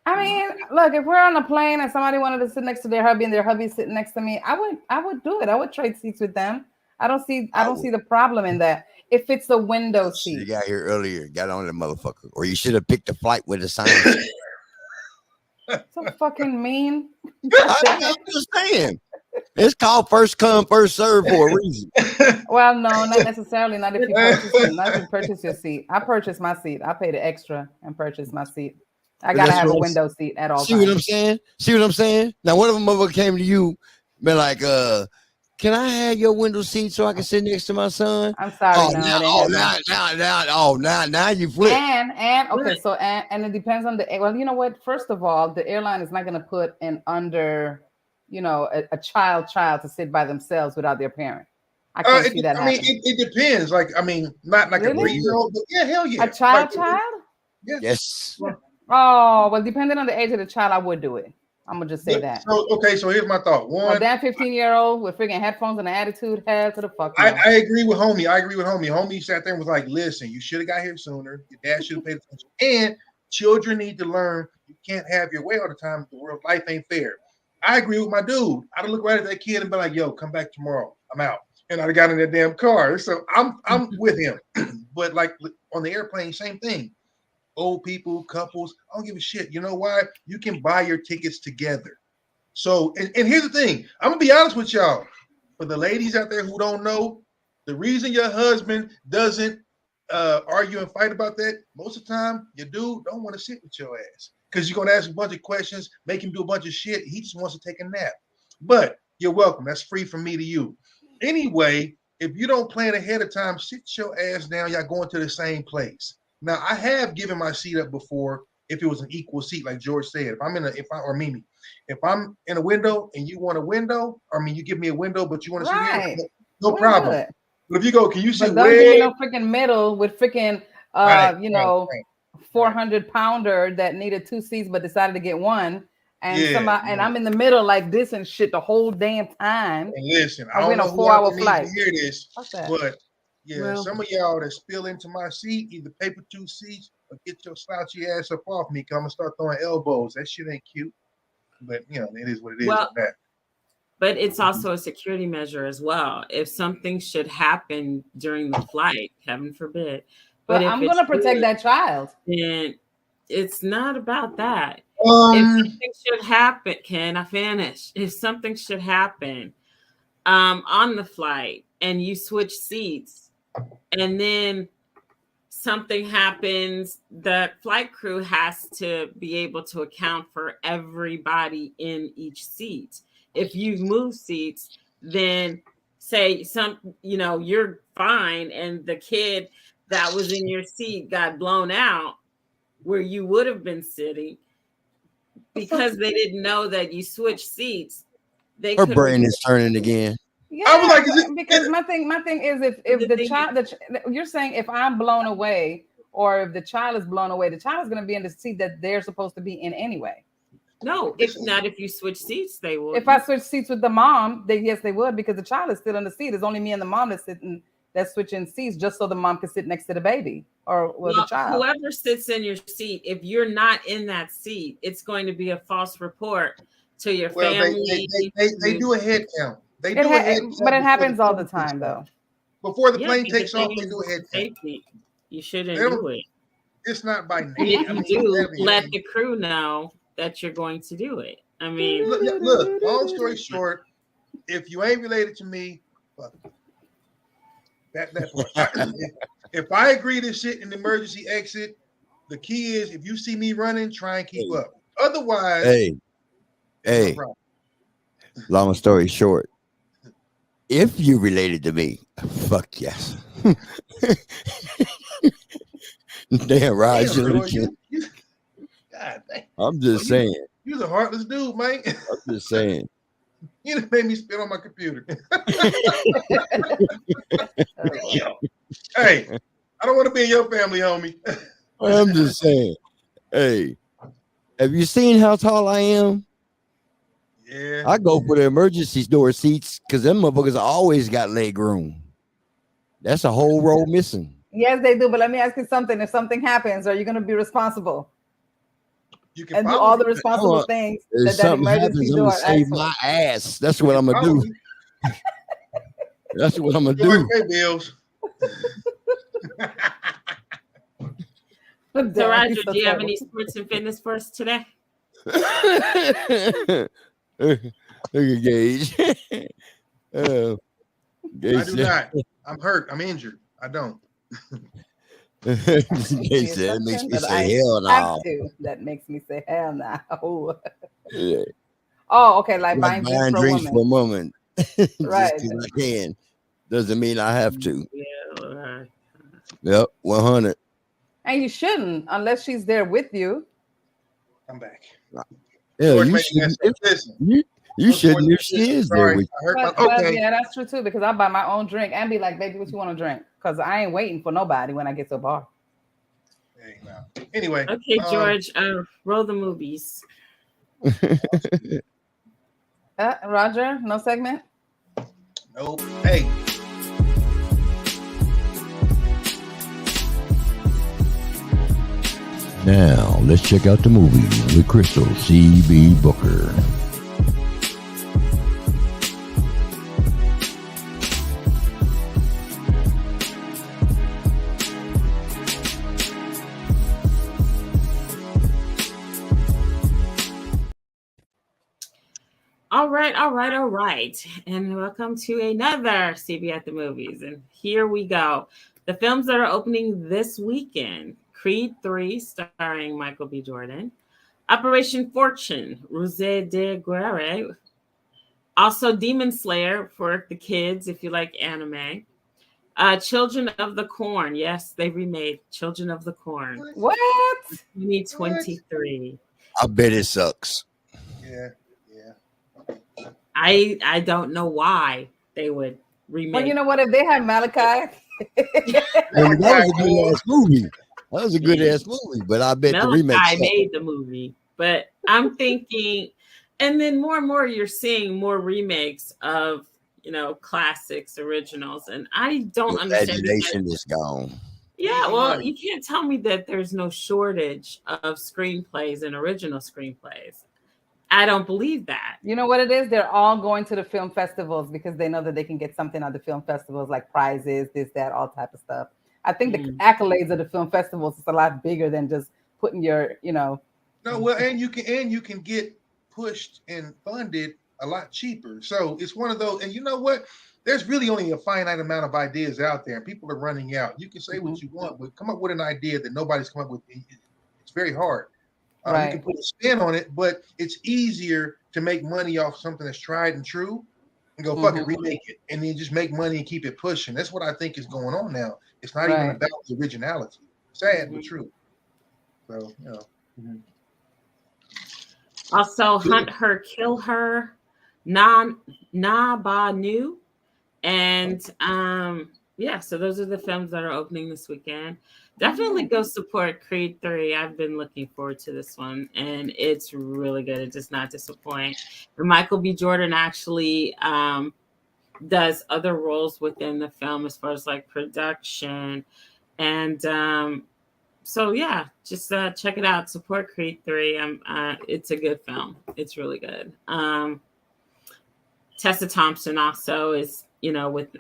I mean, look, if we're on a plane and somebody wanted to sit next to their hubby and their hubby sitting next to me, I would do it. I would trade seats with them. I don't see the problem in that. If it's a window seat. You got here earlier, got on the motherfucker. Or you should have picked a flight with a sign. So fucking mean. I'm just saying. It's called first come, first serve for a reason. Well, no, not necessarily. Not if you purchase your seat. I purchased my seat. I paid the extra and purchased my seat. I gotta have a window seat at all times. See what I'm saying? Now, what if a motherfucker came to you, been like, can I have your window seat so I can sit next to my son? I'm sorry. Now you flip. And okay, so and it depends on the. Well, you know what? First of all, the airline is not going to put an under, a child to sit by themselves without their parent. I can't see that happening. I mean, it depends. Like, I mean, not like really? a 3-year-old, but yeah, hell yeah. A child? Yeah. Yes. Yeah. Oh, well, depending on the age of the child, I would do it. I'm gonna just say that. So here's my thought. One, that 15-year-old with freaking headphones and an attitude, hell to the fuck. I agree with homie. Homie sat there and was like, listen, you should have got here sooner. Your dad should have paid attention. And children need to learn you can't have your way all the time. The world life ain't fair. I agree with my dude. I'd have looked right at that kid and be like, yo, come back tomorrow. I'm out. And I'd have got in that damn car. So I'm with him. But like on the airplane, same thing. Old people, couples, I don't give a shit. You know why? You can buy your tickets together. So, and here's the thing. I'm going to be honest with y'all. For the ladies out there who don't know, the reason your husband doesn't argue and fight about that, most of the time, your dude don't want to sit with your ass. Because you're going to ask a bunch of questions, make him do a bunch of shit. He just wants to take a nap. But you're welcome. That's free from me to you. Anyway, if you don't plan ahead of time, sit your ass down. Y'all going to the same place. Now, I have given my seat up before if it was an equal seat, like George said. Mimi, if I'm in a window and you want a window, you give me a window, but you want to sit here, no problem. Good. But if you go, can you sit don't give me no freaking middle with freaking 400-pounder that needed 2 seats but decided to get one. And I'm in the middle like this and shit the whole damn time. And listen, I don't know a 4-hour flight. To hear this, but some of y'all that spill into my seat, either pay for 2 seats or get your slouchy ass up off me. Cause I'm gonna start throwing elbows. That shit ain't cute, but it is what it is. Well, but it's also a security measure as well. If something should happen during the flight, heaven forbid. But I'm gonna protect that child. And it's not about that. something should happen, can I finish? If something should happen on the flight and you switch seats and then something happens, the flight crew has to be able to account for everybody in each seat. If you move seats, then say you're fine and the kid that was in your seat got blown out where you would have been sitting because they didn't know that you switched seats. Her brain is turning again. Yeah, I was like, because my thing is if the child, you're saying if I'm blown away or if the child is blown away, the child is going to be in the seat that they're supposed to be in anyway. No, if you switch seats, they would. If I switch seats with the mom, yes, they would, because the child is still in the seat. It's only me and the mom that's switching seats just so the mom can sit next to the baby or the child. Whoever sits in your seat, if you're not in that seat, it's going to be a false report to your family. They do a head count. But it happens all the time, though. Before the plane takes off, they do a head count. You shouldn't do it. It's not by name. If you do, let the crew know that you're going to do it. I mean, look. Long story short, if you ain't related to me, fuck that part. If I agree to sit in the emergency exit, the key is if you see me running, try and keep up. Otherwise, hey. Long story short, if you related to me, fuck yes. Damn, Raj. I'm just saying. You're a heartless dude, man. I'm just saying. You done made me spit on my computer. Hey, I don't want to be in your family, homie. I'm just saying. Hey, have you seen how tall I am? Yeah. I go for the emergency door seats because them motherfuckers always got leg room. That's a whole row missing. Yes, they do. But let me ask you something. If something happens, are you going to be responsible? You can and do all the responsible things that emergency door save my ass. That's what I'm gonna do. That's what I'm gonna do. Pay bills. So Roger, do you have any sports and fitness for us today? Look at Gage. Gage. I do not. I'm hurt. I'm injured. I don't. That makes me say hell no. That makes me say hell no. Yeah. Oh, okay. Like buying drinks for a moment. Right. Just 'cause I can. Doesn't mean I have to. Yeah. Yep. 100. And you shouldn't unless she's there with you. I'm back. Yeah, you shouldn't. You shouldn't if she is there with you. But yeah, that's true too, because I buy my own drink and be like, baby, what you want to drink? Because I ain't waiting for nobody when I get to a bar. Anyway. Okay, George, roll the movies. Roger, no segment? Nope. Hey. Now, let's check out the movie with Crystal C.B. Booker. All right. And welcome to another CB at the Movies. And here we go. The films that are opening this weekend: Creed 3, starring Michael B. Jordan. Operation Fortune, Rosé de Guerre. Also Demon Slayer for the kids, if you like anime. Children of the Corn. Yes, they remade Children of the Corn. What? 2023. I bet it sucks. Yeah. I don't know why they would remake. Well, you know what? If they had Malachi. That was a good ass movie. That was a good ass movie, but I bet the remake. I made the movie, but I'm thinking, and then more and more you're seeing more remakes of classics, originals, and I don't understand. Imagination is gone. Yeah, well, you can't tell me that there's no shortage of screenplays and original screenplays. I don't believe that. You know what it is? They're all going to the film festivals because they know that they can get something at the film festivals, like prizes, this, that, all type of stuff. I think the accolades of the film festivals is a lot bigger than just putting your, No, well, and you can get pushed and funded a lot cheaper. So it's one of those, and you know what? There's really only a finite amount of ideas out there, and people are running out. You can say what you want, but come up with an idea that nobody's come up with. It's very hard. You can put a spin on it, but it's easier to make money off something that's tried and true and go fuck it, remake it, and then just make money and keep it pushing. That's what I think is going on now. It's not even about the originality. Sad but true. So, you know. Also, Hunt Her, Kill Her, Na Ba Nu. And yeah, so those are the films that are opening this weekend. Definitely go support Creed 3. I've been looking forward to this one, and it's really good. It does not disappoint. And Michael B. Jordan actually does other roles within the film as far as like production. And so yeah, just check it out. Support Creed 3. It's a good film. It's really good. Tessa Thompson also is, with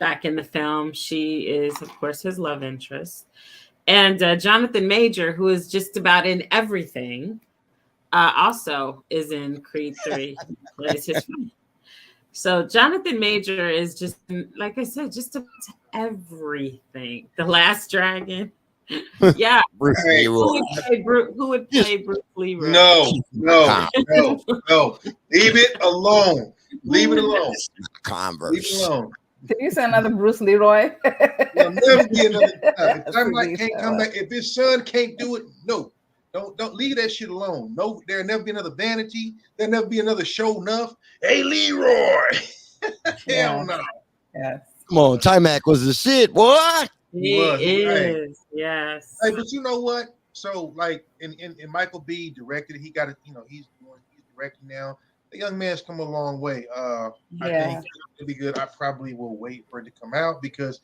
back in the film. She is, of course, his love interest. And Jonathan Major, who is just about in everything, also is in Creed 3. Plays his friend. So Jonathan Major is just, like I said, just about everything. The Last Dragon. Yeah. Who would play Bruce Leroy? No. Leave it alone. Leave it alone. Converse. Leave it alone. Did you say another Bruce Leroy? There'll never be another time. If Limelight can't come back, if his son can't do it, no. Don't leave that shit alone. No, there'll never be another Vanity. There'll never be another Show Enough. Hey, Leroy. Hell no. Yes. Come on, Timac was the shit, what? He is. Yes. Hey, but you know what? So, like, in Michael B. directed, he got it. He's directing now. The young man's come a long way. I think it'll be good. I probably will wait for it to come out because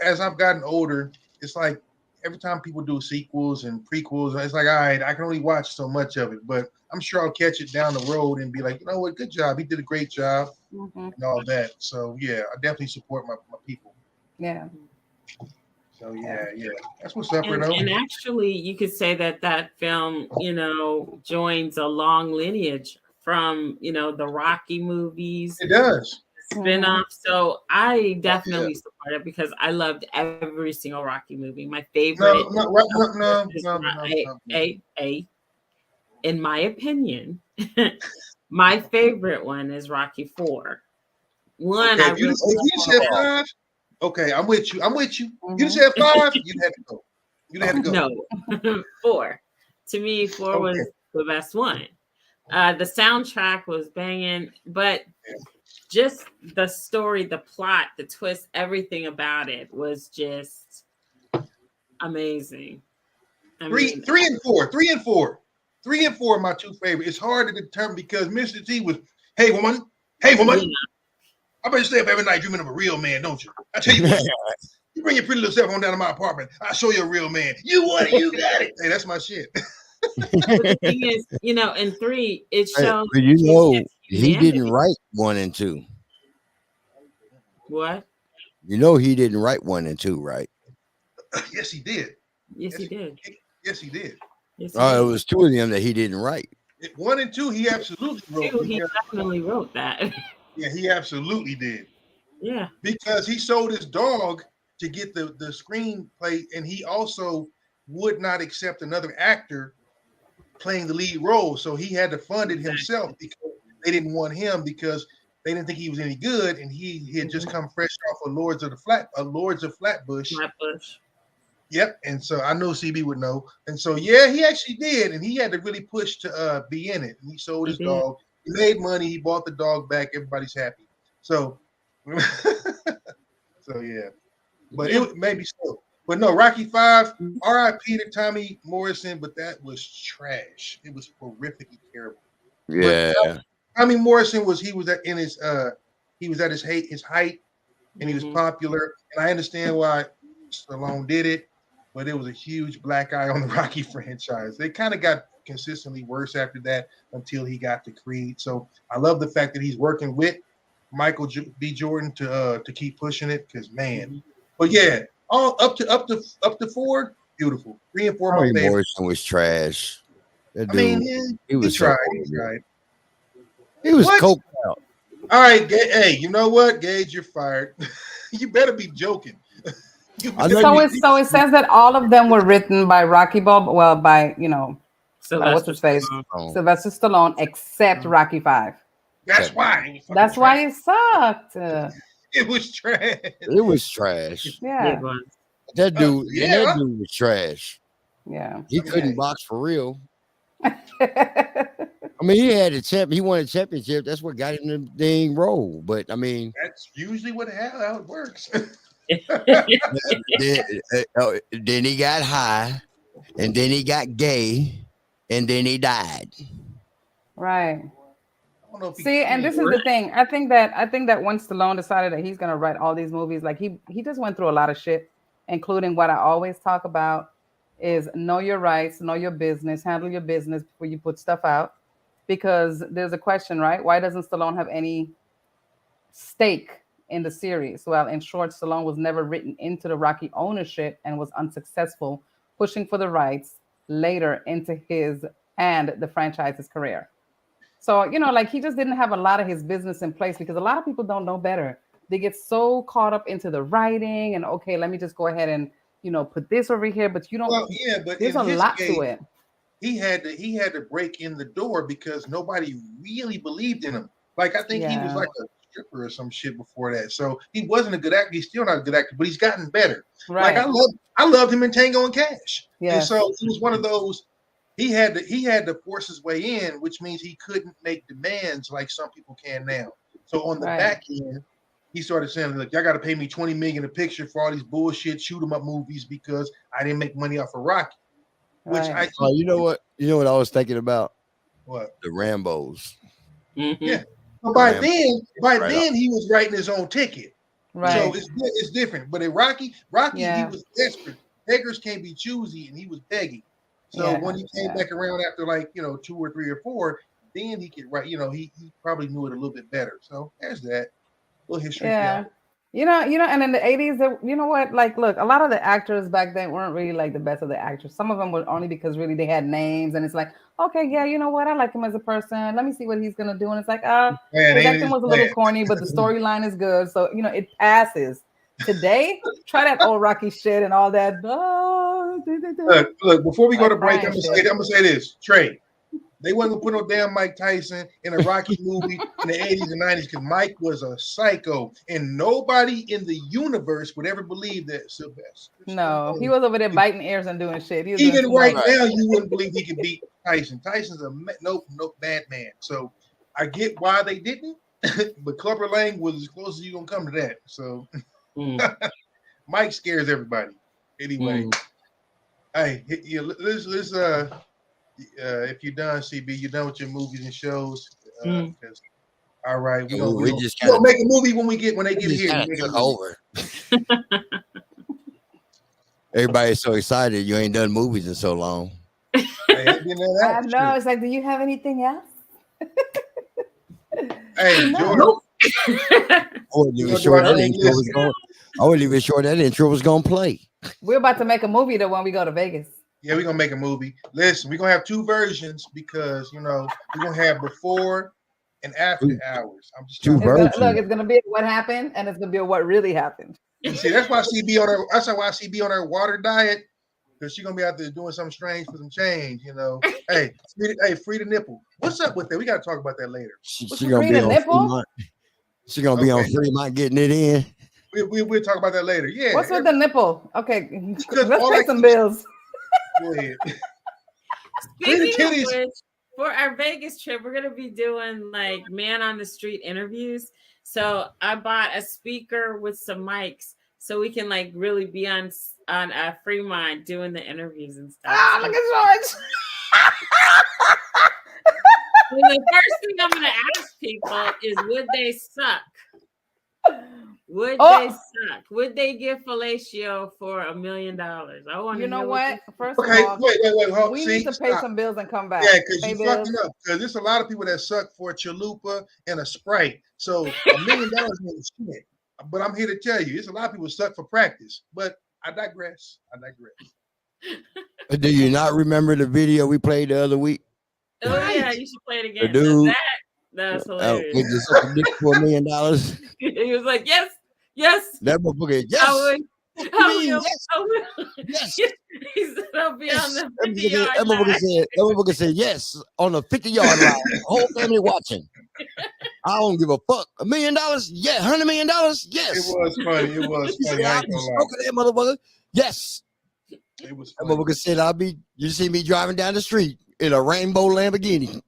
as I've gotten older, it's like every time people do sequels and prequels, it's like, all right, I can only watch so much of it, but I'm sure I'll catch it down the road and be like, you know what, good job. He did a great job and all that. So, yeah, I definitely support my people. Yeah. So, yeah. That's what's up, Renault. And actually, you could say that film, joins a long lineage from, the Rocky movies. It does. Spin-off. So I definitely support it because I loved every single Rocky movie. My favorite. In my opinion, my favorite one is Rocky 4. If you said 5, okay, I'm with you. You said 5, you had to go. No, 4. To me, 4 was the best one. The soundtrack was banging, but just the story, the plot, the twist, everything about it was just amazing. 3 and 4. 3 and 4 are my two favorite. It's hard to determine because Mr. T was, hey woman. Yeah. I bet you stay up every night dreaming of a real man, don't you? I tell you what, you bring your pretty little self on down to my apartment. I'll show you a real man. You want it, you got it. Hey, that's my shit. But the thing is, in 3, it shows. He didn't write 1 and 2. What? He didn't write 1 and 2, right? Yes, he did. Yes, he did. Yes, he did. Yes, it was 2 of them that he didn't write. 1 and 2, he absolutely wrote. 2, he definitely wrote that. Yeah, he absolutely did. Yeah. Because he sold his dog to get the screenplay, and he also would not accept another actor playing the lead role. So he had to fund it himself because they didn't want him because they didn't think he was any good, and he had just come fresh off of Lords of Flatbush. Yep, and so I know CB would know, and so yeah, he actually did, and he had to really push to be in it. And he sold his dog, he made money, he bought the dog back, everybody's happy. So, so yeah, but it maybe so. But no, Rocky 5, R.I.P. to Tommy Morrison, but that was trash. It was horrifically terrible. Yeah. But Tommy Morrison was at his height, and he was popular. And I understand why Stallone did it, but it was a huge black eye on the Rocky franchise. They kind of got consistently worse after that until he got to Creed. So I love the fact that he's working with Michael B. Jordan to keep pushing it, because man. But yeah. All up to 4, beautiful. 3 and 4, my favorite. Morrison was trash. That I mean, dude, yeah, he was tried. so He tried. He was What? coked out. All right, hey, you know what, Gage? You're fired. You better be joking. So it says that all of them were written by Rocky Bob. Well, by what's his face, Sylvester Stallone, except Rocky 5. That's why. That's why it sucked. It was trash. It was trash. Yeah. That dude, yeah. and that dude was trash. Yeah. He couldn't box for real. I mean, he had a champ. He won a championship. That's what got him the dang role. But I mean, that's usually how it works. then he got high, and then he got gay, and then he died. Right. See, and this is the thing. I think that once Stallone decided that he's gonna write all these movies, like he just went through a lot of shit, including what I always talk about is know your rights, know your business, handle your business before you put stuff out. Because there's a question, right? Why doesn't Stallone have any stake in the series? Well, in short, Stallone was never written into the Rocky ownership and was unsuccessful pushing for the rights later into his and the franchise's career. So, like he just didn't have a lot of his business in place because a lot of people don't know better. They get so caught up into the writing and, okay, let me just go ahead and, put this over here. But you don't. Well, yeah, but there's a lot to it. He had to break in the door because nobody really believed in him. Like, I think he was like a stripper or some shit before that. So he wasn't a good actor. He's still not a good actor, but he's gotten better. Right. Like I loved him in Tango and Cash. Yeah. And so he was one of those. He had to force his way in, which means he couldn't make demands like some people can now. So on the back end, he started saying, "Look, y'all got to pay me $20 million a picture for all these bullshit shoot 'em up movies because I didn't make money off of Rocky." Which you know what I was thinking about? What? The Rambos. Mm-hmm. Yeah. But by then he was writing his own ticket. Right. So it's different. But in Rocky, he was desperate. Beggars can't be choosy, and he was begging. So when he came back around after 2 or 3 or 4, then he could write. He probably knew it a little bit better. So there's that little history. Yeah. And in the 80s, you know what? Like, look, a lot of the actors back then weren't really like the best of the actors. Some of them were only because really they had names, and it's like, okay, yeah, you know what? I like him as a person. Let me see what he's gonna do. And it's like, his acting was a little corny, but the storyline is good, so it passes. Today, try that old Rocky shit and all that. Look, before we go to break, I'm gonna say this, Trey. They wasn't gonna put no damn Mike Tyson in a Rocky movie in the 80s and 90s because Mike was a psycho, and nobody in the universe would ever believe that Sylvester. No, he was over there biting ears and doing shit. Even right now, you wouldn't believe he could beat Tyson. Tyson's a no bad man. So I get why they didn't, but Clubber Lang was as close as you gonna come to that. So Mike scares everybody. Anyway, hey, let's if you're done, CB, you're done with your movies and shows. All right, we'll make a movie when they get here. Took over. Everybody's so excited. You ain't done movies in so long. I know. It's like, do you have anything else? Hey, Jordan. I wasn't even sure that intro was going to play. We're about to make a movie though when we go to Vegas. Yeah, we're gonna make a movie. Listen, we're gonna have 2 versions because we're gonna have before and after hours. I'm just 2 versions. Look, it's gonna be what happened and it's gonna be what really happened. You see, that's why CB on her. That's why CB on her water diet because she's gonna be out there doing something strange for some change. Hey, free the nipple. What's up with that? We gotta talk about that later. She's gonna be on Fremont. She's gonna be on Fremont getting it in. We'll talk about that later. Yeah. What's with the nipple? Okay, let's pay some bills. Go ahead. Speaking of which, for our Vegas trip, we're gonna be doing like man on the street interviews. So I bought a speaker with some mics so we can like really be on Fremont doing the interviews and stuff. Ah, look at George. The first thing I'm gonna ask people is, would they suck? Would they suck? Would they give fellatio for $1 million? I want to. You know what? First of all, wait. We need to pay some bills and come back. Yeah, because you're fucking up. Because there's a lot of people that suck for a chalupa and a Sprite. So $1 million ain't shit. But I'm here to tell you, there's a lot of people suck for practice. But I digress. Do you not remember the video we played the other week? Oh yeah, you should play it again. The dude, that's hilarious. with the dick for $1 million. He was like, yes. That motherfucker, yes. I will. Yes. He said, I'll be on the 50-yard line. That motherfucker said yes on the 50-yard line. The whole family watching. I don't give a fuck. $1 million? Yeah. $100 million? Yes. It was funny. It was funny. I ain't gonna lie. That motherfucker. Yes. It was That funny. motherfucker said, you see me driving down the street in a rainbow Lamborghini.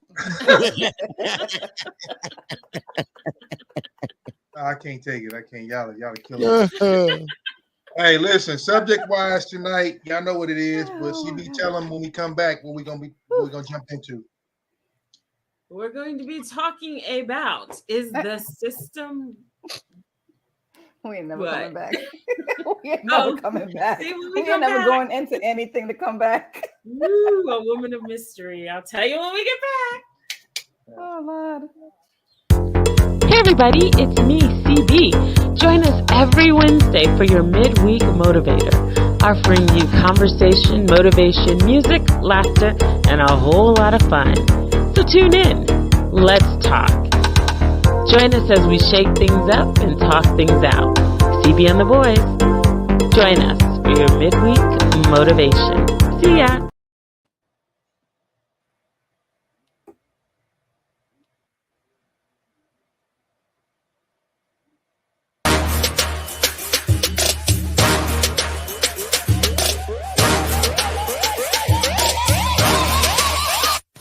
I can't take it. I can't. Y'all kill it. Hey, listen. Subject wise tonight, y'all know what it is. But CB, tell them when we come back what we're gonna jump into. We're going to be talking about is the system. We ain't never coming back. We ain't never coming back. See, we ain't never going into anything to come back. Ooh, a woman of mystery. I'll tell you when we get back. Oh, Lord. Hey everybody, it's me, CB. Join us every Wednesday for your Midweek Motivator, offering you conversation, motivation, music, laughter, and a whole lot of fun. So tune in. Let's talk. Join us as we shake things up and talk things out. CB and the boys. Join us for your Midweek Motivation. See ya.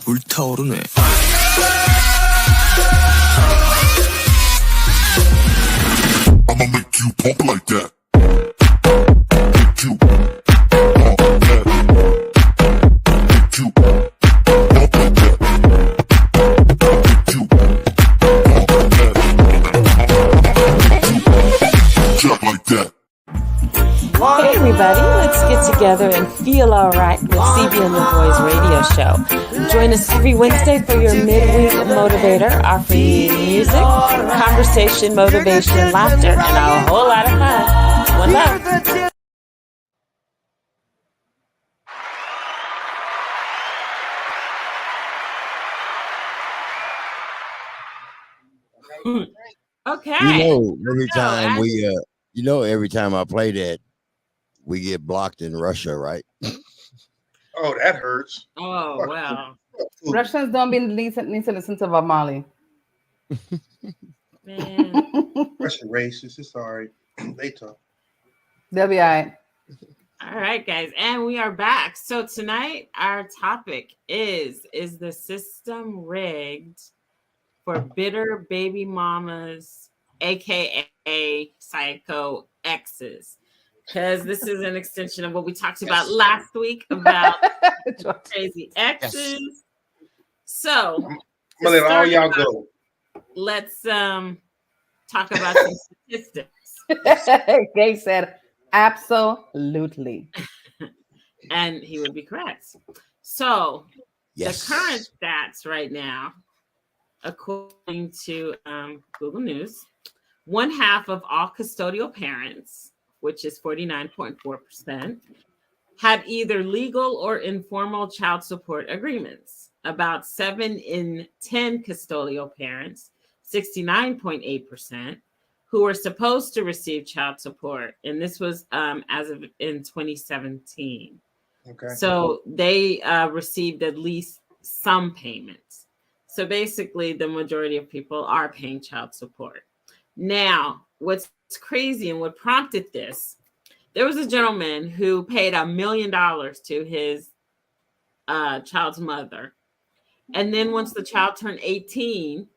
불타오르네. I'ma make you pump like that. Make you pump like that. Make you pump like that. Make you pump like that. Jump like that. Hey everybody, let's get together and feel alright with CB and the Boys radio show. Join us every Wednesday for your Midweek Motivator, offering you music, conversation, motivation, laughter, and a whole lot of fun. One love. Okay. Every time I play that, we get blocked in Russia, right? Oh, that hurts. Oh, wow. Russians don't need to listen to Bob Marley. Man. Russia racist. It's all right. They talk. They'll be all right. All right, guys. And we are back. So tonight, our topic is the system rigged for bitter baby mamas, a.k.a. psycho exes? Because this is an extension of what we talked about last week about crazy exes. Yes. So, I'm gonna let all y'all go. Let's talk about some statistics. Gay said, absolutely. And he would be correct. So, yes. The current stats right now, according to Google News, 1/2 of all custodial parents, which is 49.4%, had either legal or informal child support agreements. About 7 in 10 custodial parents, 69.8%, who were supposed to receive child support. And this was as of in 2017. Okay. So they received at least some payments. So basically, the majority of people are paying child support. Now, what's crazy and what prompted this, there was a gentleman who paid $1 million to his child's mother. And then once the child turned 18,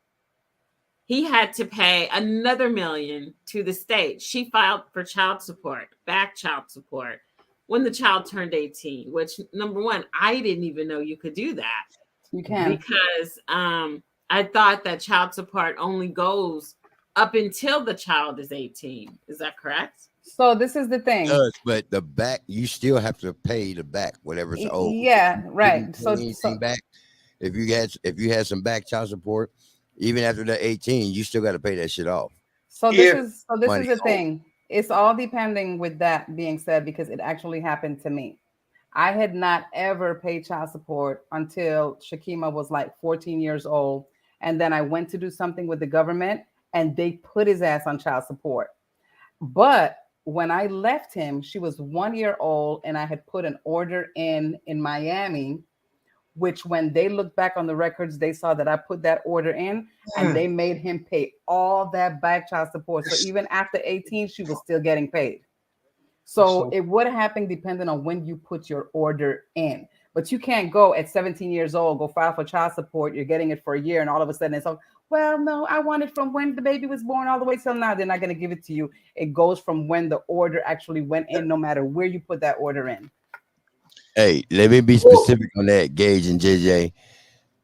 he had to pay another $1 million to the state. She filed for child support, back child support, when the child turned 18, which, number one, I didn't even know you could do that. You can. Because I thought that child support only goes up until the child is 18. Is that correct? So this is the thing. But the back, you still have to pay the back, whatever's owed. Yeah, right. So back, if you had some back child support, even after the 18, you still got to pay that shit off. So this is the thing. It's all depending with that being said, because it actually happened to me. I had not ever paid child support until Shakima was like 14 years old. And then I went to do something with the government and they put his ass on child support. But when I left him, she was 1 year old and I had put an order in Miami, which when they looked back on the records, they saw that I put that order in and they made him pay all that back child support. So even after 18, she was still getting paid. So it would happen depending on when you put your order in. But you can't go at 17 years old, go file for child support. You're getting it for a year and all of a sudden it's like, well, no, I want it from when the baby was born all the way till now. They're not going to give it to you. It goes from when the order actually went in, no matter where you put that order in. Hey, let me be specific on that, Gage and JJ.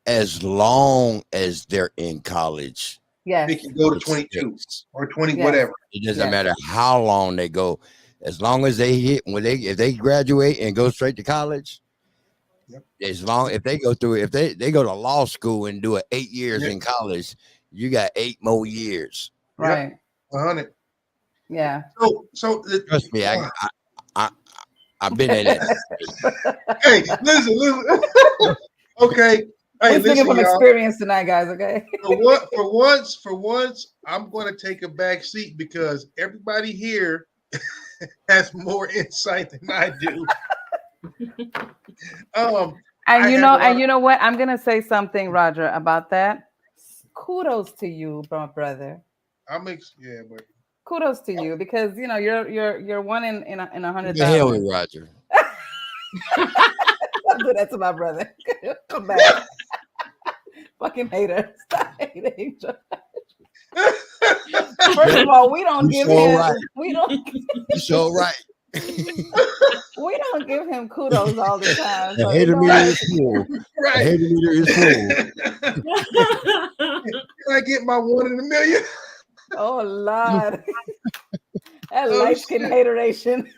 As long as they're in college, yes, they can go to 22 or 20, whatever. It doesn't matter how long they go. As long as they if they graduate and go straight to college, if they go through, if they go to law school and do 8 years in college, you got 8 more years. Right. 100. Yeah. So trust me, I've been in that. Hey, listen. Okay. Hey, we're speaking from experience tonight, guys. Okay. For once, I'm going to take a back seat because everybody here has more insight than I do. And you know what? I'm gonna say something, Roger, about that. Kudos to you, brother. But kudos to you because you're one in 100,000. The hell with Roger. Don't do that to my brother. Come back. Fucking hater. Stop hating. First of all, we don't give him. Right. We don't. You're so right. We don't give him kudos all the time. The hater meter is full. Right. The hater meter is full. Can I get my 1 in a million? Oh Lord. That light skin hateration.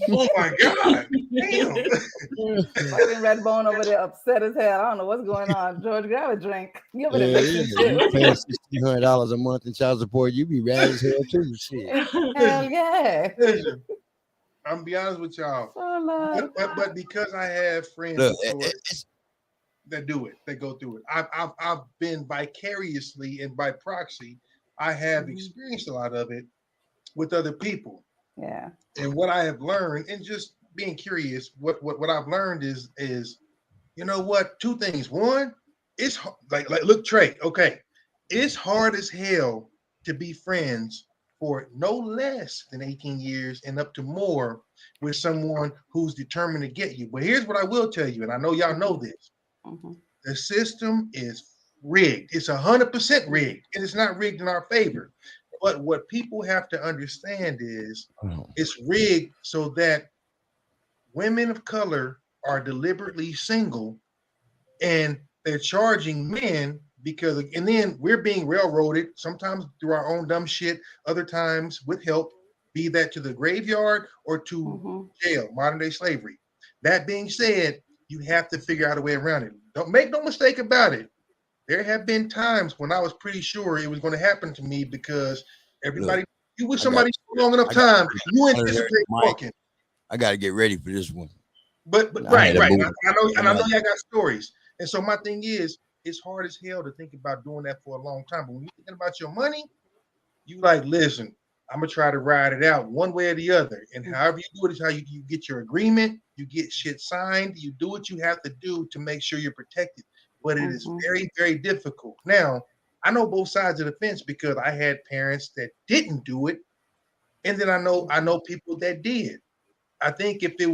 Oh my God. Damn. Fucking Redbone over there upset as hell. I don't know what's going on. George, grab a drink. You over there you pay $1,600 a month in child support, you be rad as hell too. Shit. Hell yeah. Listen, I'm gonna be honest with y'all. Oh, but because I have friends that do it, they go through it. I've been vicariously and by proxy, I have experienced a lot of it with other people. Yeah. And what I have learned, and just being curious, what I've learned is you know what? 2 things. One, it's like look, Trey. Okay, it's hard as hell to be friends for no less than 18 years and up to more with someone who's determined to get you. But here's what I will tell you, and I know y'all know this: the system is rigged. It's 100% rigged, and it's not rigged in our favor. But what people have to understand is it's rigged so that women of color are deliberately single and they're charging men and then we're being railroaded, sometimes through our own dumb shit, other times with help, be that to the graveyard or to jail, modern day slavery. That being said, you have to figure out a way around it. Don't make no mistake about it. There have been times when I was pretty sure it was going to happen to me because everybody, you with somebody for long enough time, you anticipate walking. I got to get ready for this one. But right. I know y'all got stories. And so my thing is, it's hard as hell to think about doing that for a long time. But when you're thinking about your money, you like, listen, I'm going to try to ride it out one way or the other. And however you do it is how you get your agreement, you get shit signed, you do what you have to do to make sure you're protected. But it is very, very difficult. Now, I know both sides of the fence because I had parents that didn't do it. And then I know people that did. I think if it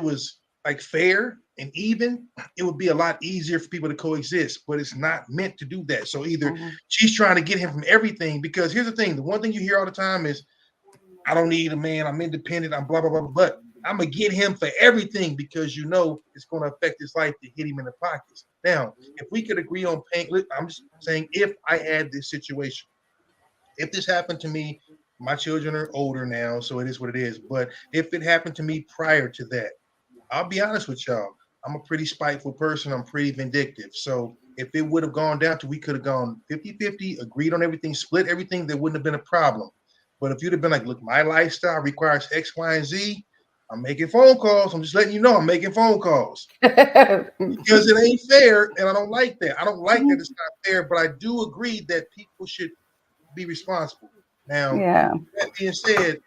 was like fair and even, it would be a lot easier for people to coexist, but it's not meant to do that. So either she's trying to get him from everything, because here's the thing, the one thing you hear all the time is, I don't need a man, I'm independent, I'm blah, blah, blah, but I'm going to get him for everything because it's going to affect his life to hit him in the pockets. Now, if we could agree on paying, I'm just saying, if I had this situation, if this happened to me, my children are older now, so it is what it is. But if it happened to me prior to that, I'll be honest with y'all, I'm a pretty spiteful person. I'm pretty vindictive. So if it would have gone down to, we could have gone 50-50, agreed on everything, split everything, there wouldn't have been a problem. But if you'd have been like, look, my lifestyle requires X, Y, and Z, I'm making phone calls. I'm just letting you know I'm making phone calls because it ain't fair, and I don't like that. I don't like that it's not fair, but I do agree that people should be responsible. Now, that being said,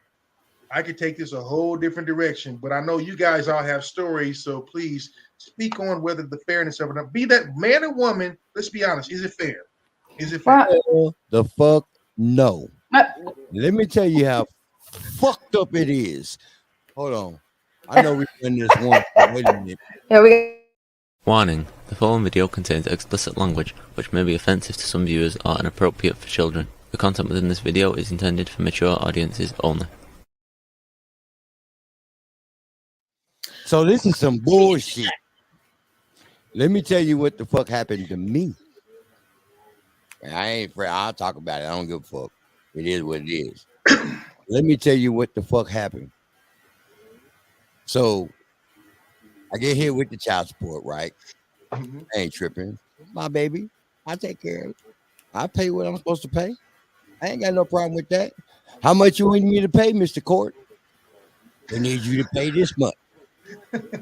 I could take this a whole different direction, but I know you guys all have stories, so please speak on whether the fairness of it. Be that man or woman, let's be honest. Is it fair? Is it fair? The fuck no. Let me tell you how fucked up it is. Hold on. I know we've done this once. Wait a minute. Warning, the following video contains explicit language which may be offensive to some viewers or inappropriate for children. The content within this video is intended for mature audiences only. So this is some bullshit. Let me tell you what the fuck happened to me. I ain't afraid. I'll talk about it. I don't give a fuck. It is what it is. Let me tell you what the fuck happened. So I get hit with the child support, right? I ain't tripping. My baby, I take care of it. I pay what I'm supposed to pay. I ain't got no problem with that. How much you need me to pay, Mr. Court? I need you to pay this much.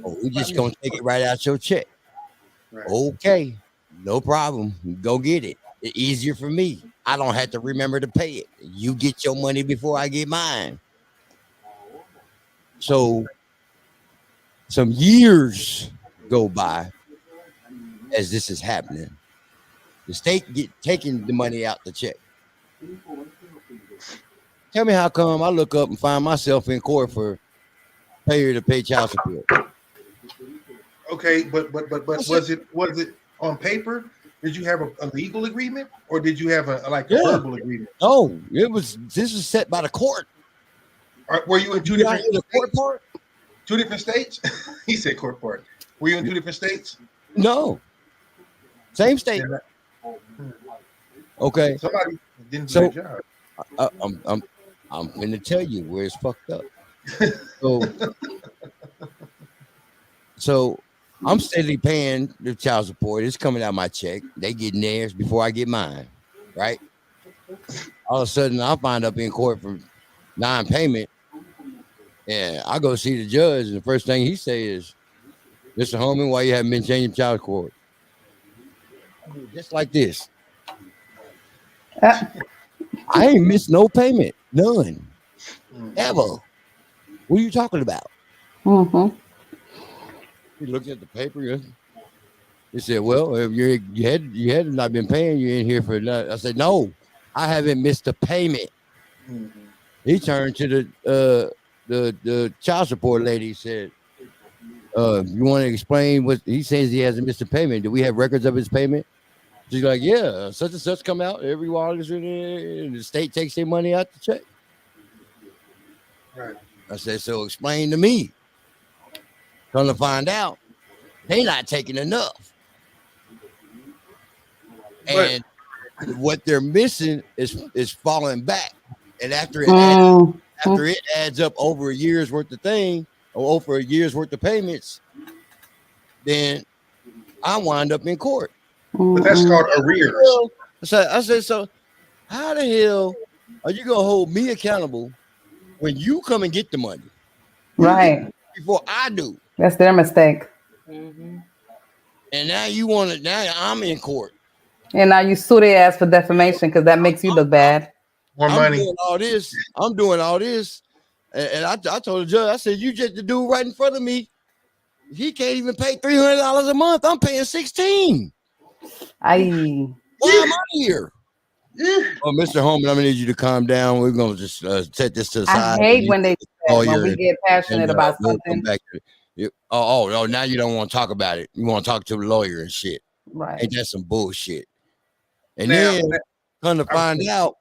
Oh, we just gonna take it right out your check. Right. Okay, no problem. Go get it. It's easier for me. I don't have to remember to pay it. You get your money before I get mine. So some years go by as this is happening. The state get taking the money out the check. Tell me how come I look up and find myself in court for failure to pay child support. Okay, but was it on paper? Did you have a legal agreement, or did you have a verbal agreement? No, this was set by the court. Were you in two different states? Two different states? He said court part. Were you in two different states? No, same state. Okay. Somebody didn't do their job. I'm going to tell you where it's fucked up. So I'm steadily paying the child support. It's coming out of my check. They getting theirs before I get mine, right? All of a sudden, I find up in court for non-payment, and I go see the judge, and the first thing he say is, "Mr. Holman, why you haven't been changing child support?" Just like this. I ain't missed no payment, none, ever. What are you talking about? He looked at the paper. He said, "Well, if you had not been paying, you're in here for nothing." I said, "No, I haven't missed a payment." He turned to the child support lady. He said, "You want to explain what he says? He hasn't missed a payment. Do we have records of his payment?" She's like, "Yeah, such and such come out every while, and the state takes their money out the check." Right. I said, "So explain to me." Come to find out, they not taking enough. And what they're missing is falling back. And after it adds up over a year's worth of thing, or over a year's worth of payments, then I wind up in court. But that's called arrears. I said, so how the hell are you gonna hold me accountable when you come and get the money? Right. Before I do. That's their mistake. And now I'm in court. And now you sue their ass for defamation because that makes you look bad. More money. I'm doing all this. And I told the judge, I said, you just the dude right in front of me. He can't even pay $300 a month. I'm paying $16. Why am I here? Oh, Mr. Holman, I'm gonna need you to calm down. We're gonna just set this to the side. I hate when they when we get passionate about something. No, now you don't want to talk about it. You want to talk to the lawyer and shit. Right. Ain't that some bullshit? And then come to find out,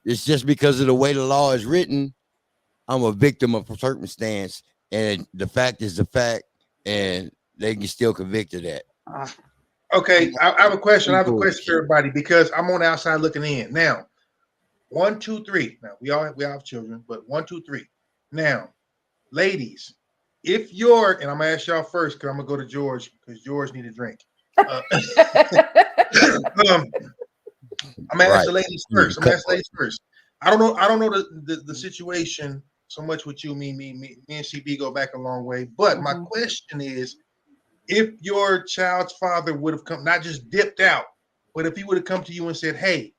it's just because of the way the law is written, I'm a victim of circumstance, and the fact is the fact, and they can still convict of that. Okay, I have a question. I have a question for everybody because I'm on the outside looking in. Now, 1, 2, 3. Now we all have children, but 1, 2, 3. Now, ladies, if you're, and I'm gonna ask y'all first because I'm gonna go to George because George need a drink. I'm gonna ask the ladies first. I don't know the situation so much with you. Me and CB go back a long way. But my question is, if your child's father would have come, not just dipped out, but if he would have come to you and said, "Hey,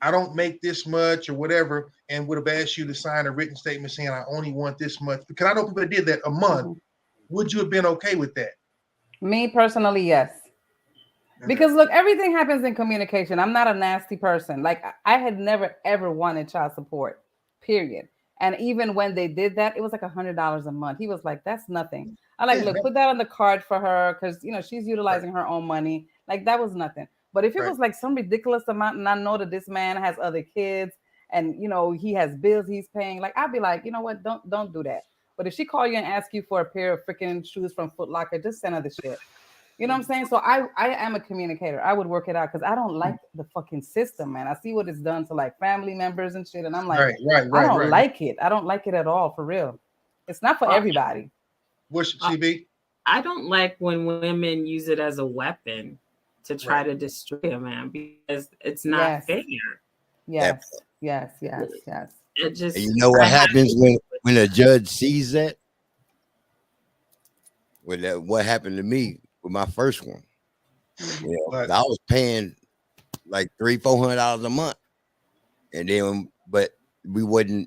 I don't make this much," or whatever, and would have asked you to sign a written statement saying, "I only want this much," because I know people that did that a month, would you have been okay with that? Me personally, yes. Because look, everything happens in communication. I'm not a nasty person. Like I had never ever wanted child support, period. And even when they did that, it was like $100 a month. He was like, "That's nothing." I like, look, put that on the card for her because she's utilizing her own money. Like that was nothing. But if it was like some ridiculous amount, and I know that this man has other kids, and he has bills he's paying, like I'd be like, you know what, don't do that. But if she call you and ask you for a pair of freaking shoes from Foot Locker, just send her the shit. You know what I'm saying? So I am a communicator. I would work it out because I don't like the fucking system, man. I see what it's done to like family members and shit, and I'm like, I don't like it. I don't like it at all, for real. It's not for everybody. What's CB? I don't like when women use it as a weapon to try to destroy a man because it's not fair. Yes. It just, and you know what happens when a judge sees that? What happened to me with my first one? I was paying like $300-400 a month, and then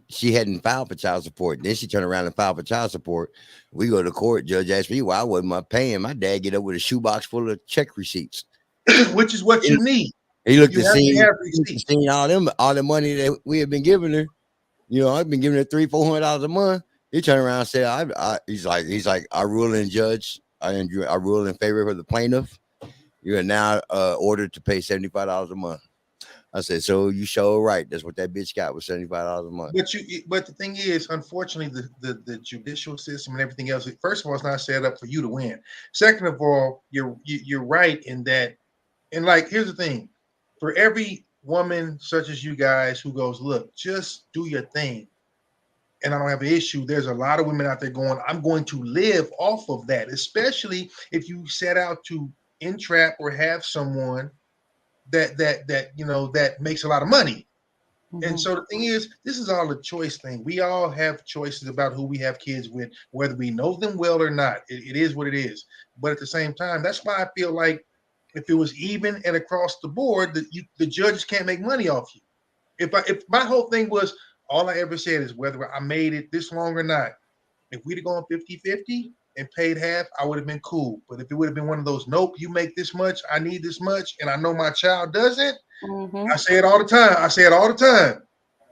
she hadn't filed for child support. Then she turned around and filed for child support. We go to court. Judge asked me why wasn't paying. My dad get up with a shoebox full of check receipts, which is what you need. He looked to see all the money that we had been giving her. I've been giving her $300-400 a month. He turned around and said, he's like, I rule in judge. I rule in favor of the plaintiff. You are now ordered to pay $75 a month. I said, so you sure right. That's what that bitch got, was $75 a month. But the thing is, unfortunately, the judicial system and everything else, first of all, it's not set up for you to win. Second of all, you're right in that. And like, here's the thing. For every woman such as you guys who goes, look, just do your thing, and I don't have an issue, there's a lot of women out there going, I'm going to live off of that, especially if you set out to entrap or have someone that makes a lot of money. And so the thing is, this is all a choice thing. We all have choices about who we have kids with, whether we know them well or not. It is what it is. But at the same time, that's why I feel like if it was even and across the board, the judges can't make money off you. If my whole thing was, all I ever said is whether I made it this long or not, if we'd have gone 50-50 and paid half, I would have been cool. But if it would have been one of those, nope, you make this much, I need this much, and I know my child doesn't, I say it all the time.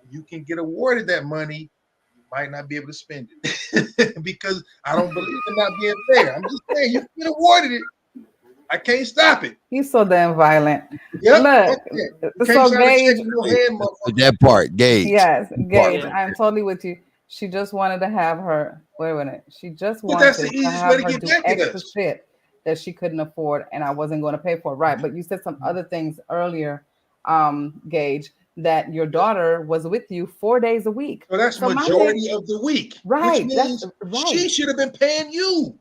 You can get awarded that money, you might not be able to spend it because I don't believe in not being fair. I'm just saying, you can get awarded it. I can't stop it. He's so damn violent. Yep. Look, so Gage, that part, Gage. Yes, Gage, I'm totally with you. She just wanted to have her. Wait a minute. She just wanted to have her do extra shit that she couldn't afford, and I wasn't going to pay for it. Right, but you said some other things earlier, Gage, that your daughter was with you 4 days a week. So that's majority of the week. Right. Which means she should have been paying you.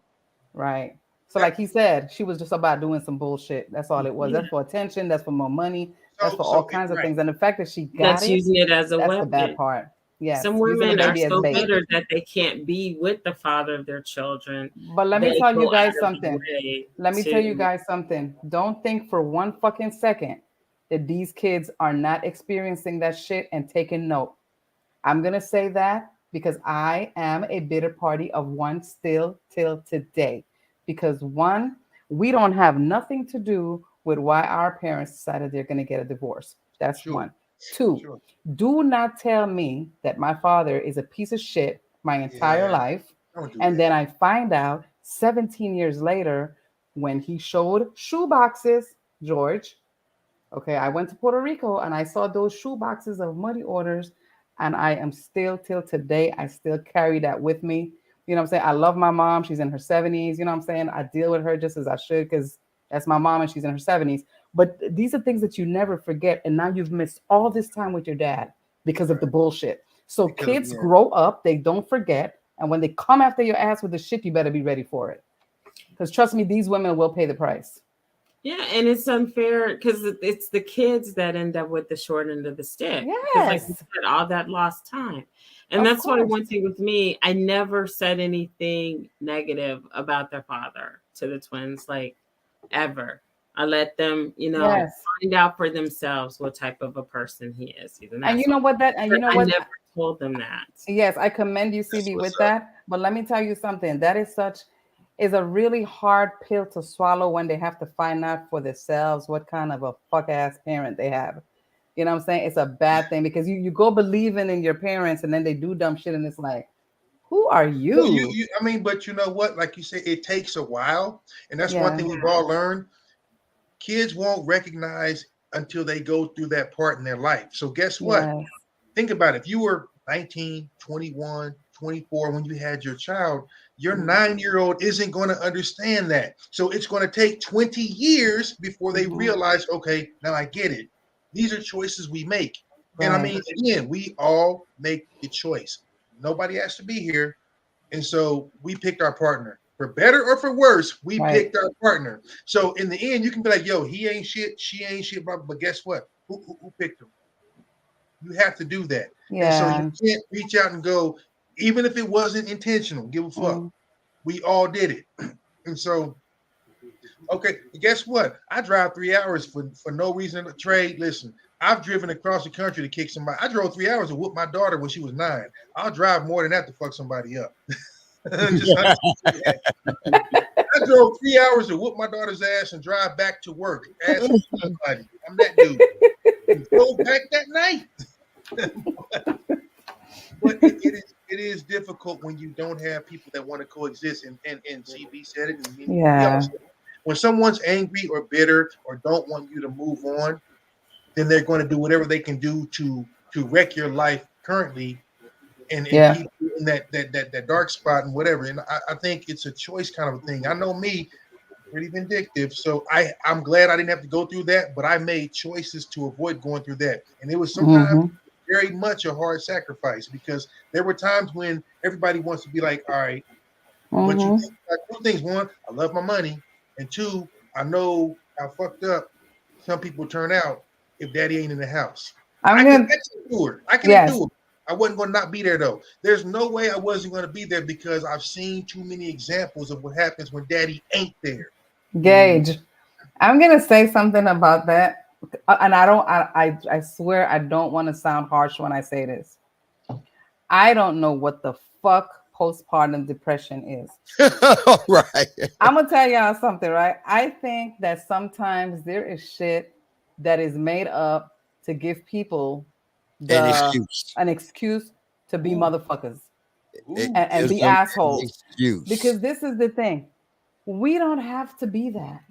Right. So like he said, she was just about doing some bullshit. That's all it was. That's for attention. That's for more money. That's for all kinds of things. And the fact that she got using it as a weapon. That's the bad part. Yes. Some women are so bitter that they can't be with the father of their children. But let me tell you guys something. Don't think for one fucking second that these kids are not experiencing that shit and taking note. I'm going to say that because I am a bitter party of one still till today. Because one, we don't have nothing to do with why our parents decided they're going to get a divorce. That's one. Two, do not tell me that my father is a piece of shit my entire life. And then I find out 17 years later when he showed shoe boxes, George. Okay, I went to Puerto Rico and I saw those shoe boxes of money orders. And I am still, till today, I still carry that with me. You know what I'm saying? I love my mom. She's in her 70s. You know what I'm saying? I deal with her just as I should because that's my mom and she's in her 70s. But these are things that you never forget. And now you've missed all this time with your dad because of the bullshit. So kids grow up. They don't forget. And when they come after your ass with the shit, you better be ready for it. Because trust me, these women will pay the price. Yeah, and it's unfair because it's the kids that end up with the short end of the stick. Like you said, all that lost time. And that's why one thing with me, I never said anything negative about their father to the twins, like ever. I let them, find out for themselves what type of a person he is. And you know what I never told them that. Yes, I commend you, CB, with that. But let me tell you something. That is a really hard pill to swallow when they have to find out for themselves what kind of a fuck ass parent they have. You know what I'm saying? It's a bad thing because you go believing in your parents and then they do dumb shit and it's like, who are you? Well, but you know what? Like you say, it takes a while. And that's one thing we've all learned. Kids won't recognize until they go through that part in their life. So guess what? Yes. Think about it. If you were 19, 21, 24 when you had your child, your 9-year-old isn't going to understand that. So it's going to take 20 years before they realize, okay, now I get it. These are choices we make. Right. And again, we all make the choice. Nobody has to be here. And so we picked our partner. For better or for worse, we picked our partner. So in the end, you can be like, yo, he ain't shit, she ain't shit, but guess what? Who picked him? You have to do that. Yeah. And so you can't reach out and go, even if it wasn't intentional, give a fuck. We all did it. And so, okay, guess what? I drive 3 hours for no reason to trade. Listen, I've driven across the country to kick somebody. I drove 3 hours to whoop my daughter when she was 9. I'll drive more than that to fuck somebody up. I drove 3 hours to whoop my daughter's ass and drive back to work. Asking somebody. I'm that dude. Go back that night. But it is difficult when you don't have people that want to coexist. And CB said it. And when someone's angry or bitter or don't want you to move on, then they're going to do whatever they can do to wreck your life currently and keep you in that dark spot and whatever. And I think it's a choice kind of a thing. I know me, pretty vindictive. So I'm glad I didn't have to go through that, but I made choices to avoid going through that. And it was sometimes very much a hard sacrifice because there were times when everybody wants to be like, all right, but you think like two things. One, I love my money. And two, I know how fucked up some people turn out if daddy ain't in the house. I can endure it. I wasn't going to not be there though. There's no way I wasn't going to be there because I've seen too many examples of what happens when daddy ain't there. Gage, I'm going to say something about that. And I swear I don't want to sound harsh when I say this. I don't know what the fuck postpartum depression is. Right. I'm going to tell y'all something, right? I think that sometimes there is shit that is made up to give people an excuse to be motherfuckers and be assholes. Because this is the thing. We don't have to be that.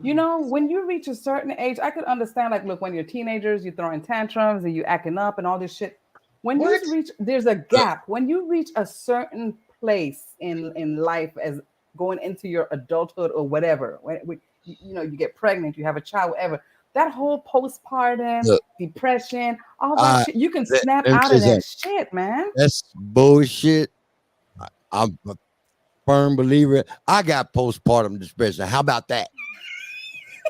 You know, when you reach a certain age, I could understand, like, look, when you're teenagers, you're throwing tantrums and you're acting up and all this shit. When you reach, there's a gap. When you reach a certain place in life as going into your adulthood or whatever, when you get pregnant, you have a child, whatever, that whole postpartum depression, all that shit, you can snap out of that shit, man. That's bullshit. I'm a firm believer. I got postpartum depression. How about that?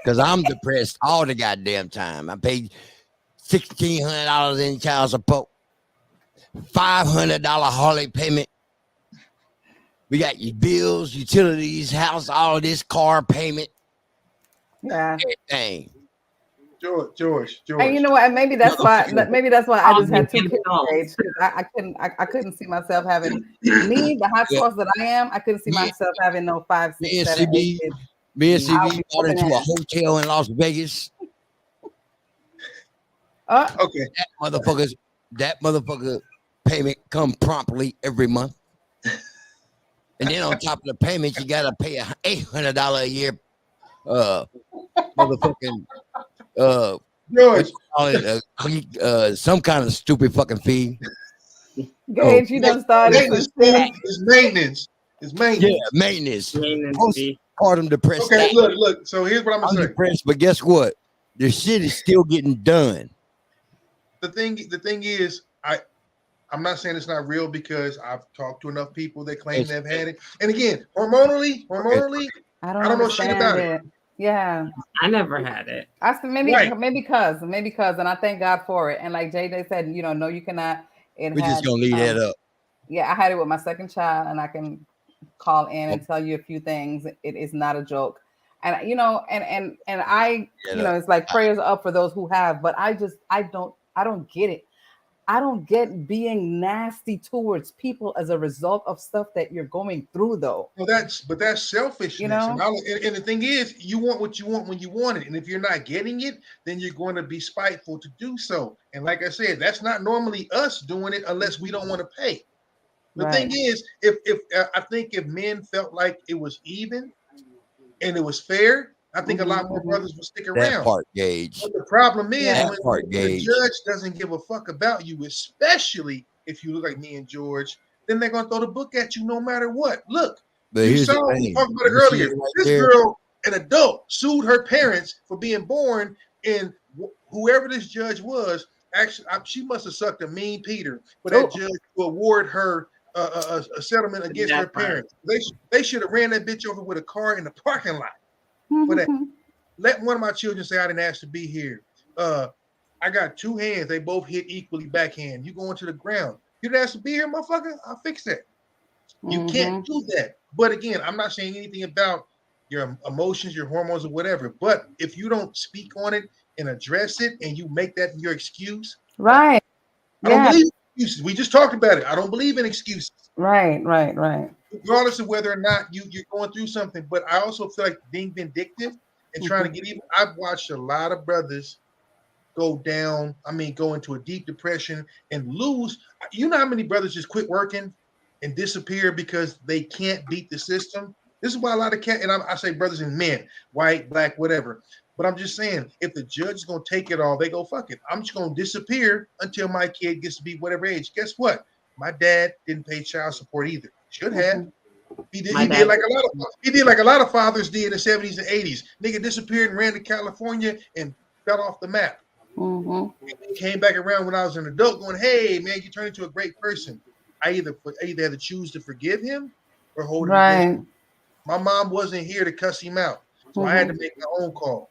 Because I'm depressed all the goddamn time. I paid $1,600 in child support, $500 Harley payment. We got your bills, utilities, house, all this, car payment. Yeah. Everything. George. And you know what? Maybe that's why. I just had 2 kids. I couldn't see myself having me, the hot sauce that I am. I couldn't see myself having no 5, 6, 7, 8 kids. Me and CB got into a hotel in Las Vegas. Okay. That motherfucker payment come promptly every month. And then on top of the payment, you gotta pay $800 a year motherfucking some kind of stupid fucking fee. Gage, you done started. It's maintenance. Yeah, maintenance. Postpartum depressed. Okay, look. So here's what I'm gonna say. Depressed, but guess what? The shit is still getting done. The thing is, I'm not saying it's not real because I've talked to enough people that claim they've had it. And again, hormonally, I don't know shit about it. Yeah. I never had it. I said maybe because, and I thank God for it. And like JJ said, no, you cannot. We're just gonna leave that up. Yeah, I had it with my second child, and I can call in and tell you a few things. It is not a joke. And and I, it's like prayers up for those who have, but I don't get it. I don't get being nasty towards people as a result of stuff that you're going through, though. Well, that's selfishness. And the thing is, you want what you want when you want it, and if you're not getting it, then you're going to be spiteful to do so. And like I said, that's not normally us doing it unless we don't want to pay. The thing is, if I think if men felt like it was even and it was fair, I think a lot more brothers would stick around. That part, Gage. But the problem is when the judge doesn't give a fuck about you, especially if you look like me and George, then they're gonna throw the book at you no matter what. Look, you saw we talked about it earlier. This girl, an adult, sued her parents for being born, and whoever this judge was, actually, she must have sucked a mean Peter for that judge to award her a settlement against her parents. They should have ran that bitch over with a car in the parking lot. For that. Let one of my children say I didn't ask to be here. I got two hands. They both hit equally backhand. You going to the ground. You didn't ask to be here, motherfucker? I'll fix that. You can't do that. But again, I'm not saying anything about your emotions, your hormones, or whatever. But if you don't speak on it and address it and you make that your excuse. Right. I don't believe in excuses. We just talked about it. I don't believe in excuses. Right. Regardless of whether or not you're going through something, but I also feel like being vindictive and trying to get even. I've watched a lot of brothers go into a deep depression and lose. You know how many brothers just quit working and disappear because they can't beat the system? This is why a lot of and I say brothers and men, white, black, whatever. But I'm just saying, if the judge is going to take it all, they go, fuck it. I'm just going to disappear until my kid gets to be whatever age. Guess what? My dad didn't pay child support either. Should have. He did like a lot of fathers did in the 70s and 80s. Nigga disappeared and ran to California and fell off the map. He came back around when I was an adult going, hey, man, you turned into a great person. I either had to choose to forgive him or hold him against him. My mom wasn't here to cuss him out. So I had to make my own call.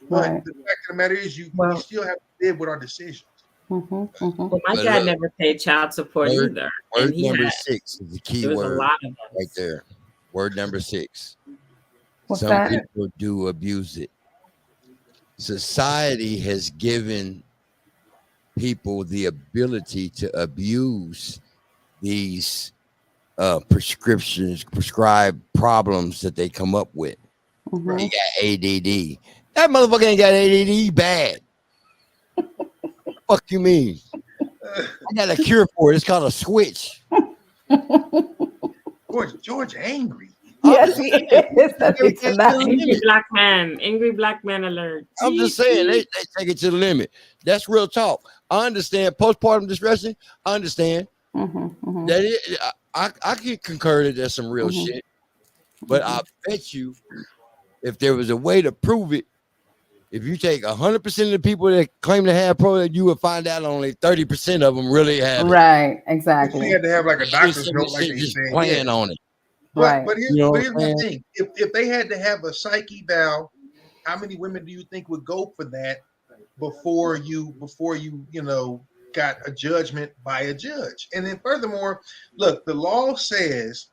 But the fact of the matter is we still have to live with our decisions. Well, my dad never paid child support either. Word number 6 is the key word right there. Word number 6. Some people do abuse it. Society has given people the ability to abuse these prescribed problems that they come up with. He got ADD. That motherfucker ain't got ADD bad. Fuck you mean? I got a cure for it. It's called a switch. George angry. Yes, he is. Angry black man alert. I'm just saying they take it to the limit. That's real talk. I understand postpartum depression. I understand that I can concur that there's some real shit. But I bet you, if there was a way to prove it, if you take 100% of the people that claim to have pro, you would find out only 30% of them really have it. Right, exactly. You had to have like a doctor's note, like they say, plan on it. But here's the thing: if they had to have a psyche eval, how many women do you think would go for that before you got a judgment by a judge? And then furthermore, look, the law says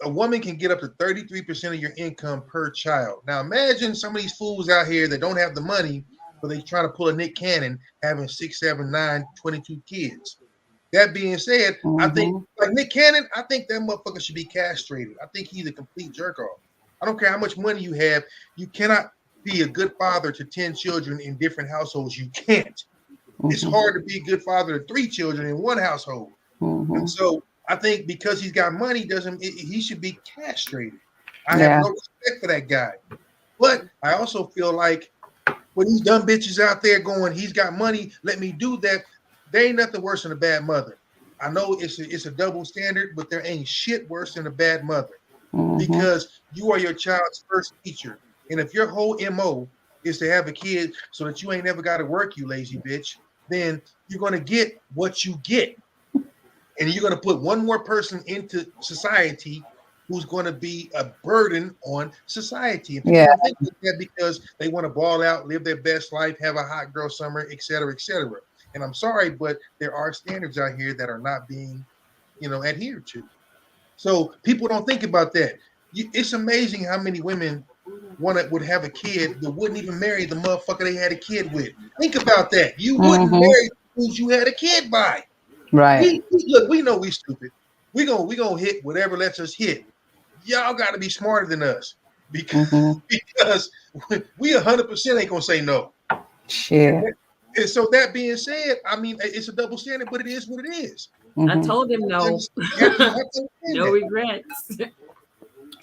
a woman can get up to 33% of your income per child. Now imagine some of these fools out here that don't have the money, but they try to pull a Nick Cannon having 6, 7, 9, 22 kids. That being said, I think like Nick Cannon, I think that motherfucker should be castrated. I think he's a complete jerk off. I don't care how much money you have. You cannot be a good father to 10 children in different households. You can't. It's hard to be a good father to 3 children in one household. And so I think because he's got money, he should be castrated. I have no respect for that guy. But I also feel like when these dumb bitches out there going, he's got money, let me do that. There ain't nothing worse than a bad mother. I know it's a double standard, but there ain't shit worse than a bad mother because you are your child's first teacher. And if your whole MO is to have a kid so that you ain't never got to work, you lazy bitch, then you're going to get what you get. And you're going to put one more person into society who's going to be a burden on society. And people don't think that because they want to ball out, live their best life, have a hot girl summer, et cetera, et cetera. And I'm sorry, but there are standards out here that are not being, adhered to. So people don't think about that. It's amazing how many women would have a kid that wouldn't even marry the motherfucker they had a kid with. Think about that. You wouldn't marry who you had a kid by. Right. We know we stupid. We gonna hit whatever lets us hit. Y'all got to be smarter than us because we 100% ain't gonna say no. Shit. And so that being said, I mean, it's a double standard, but it is what it is. I told him no. No regrets.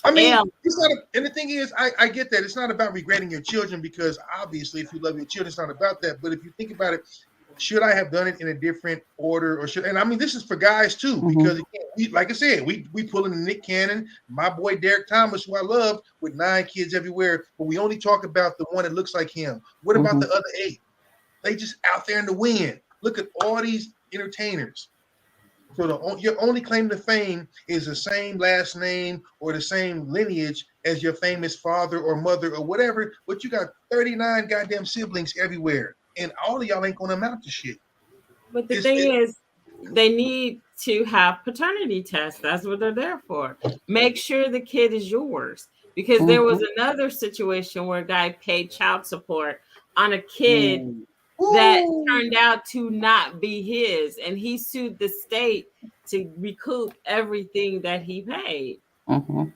I mean, it's not and the thing is, I get that. It's not about regretting your children because obviously if you love your children, it's not about that. But if you think about it, should I have done it in a different order or should, and I mean, this is for guys too, because again, like I said, we pulling in Nick Cannon, my boy Derek Thomas, who I love, with 9 kids everywhere, but we only talk about the one that looks like him. What about the other 8? They just out there in the wind. Look at all these entertainers. So your only claim to fame is the same last name or the same lineage as your famous father or mother or whatever, but you got 39 goddamn siblings everywhere, and all of y'all ain't gonna amount to shit. But the thing is, they need to have paternity tests. That's what they're there for. Make sure the kid is yours. Because there was another situation where a guy paid child support on a kid that turned out to not be his, and he sued the state to recoup everything that he paid on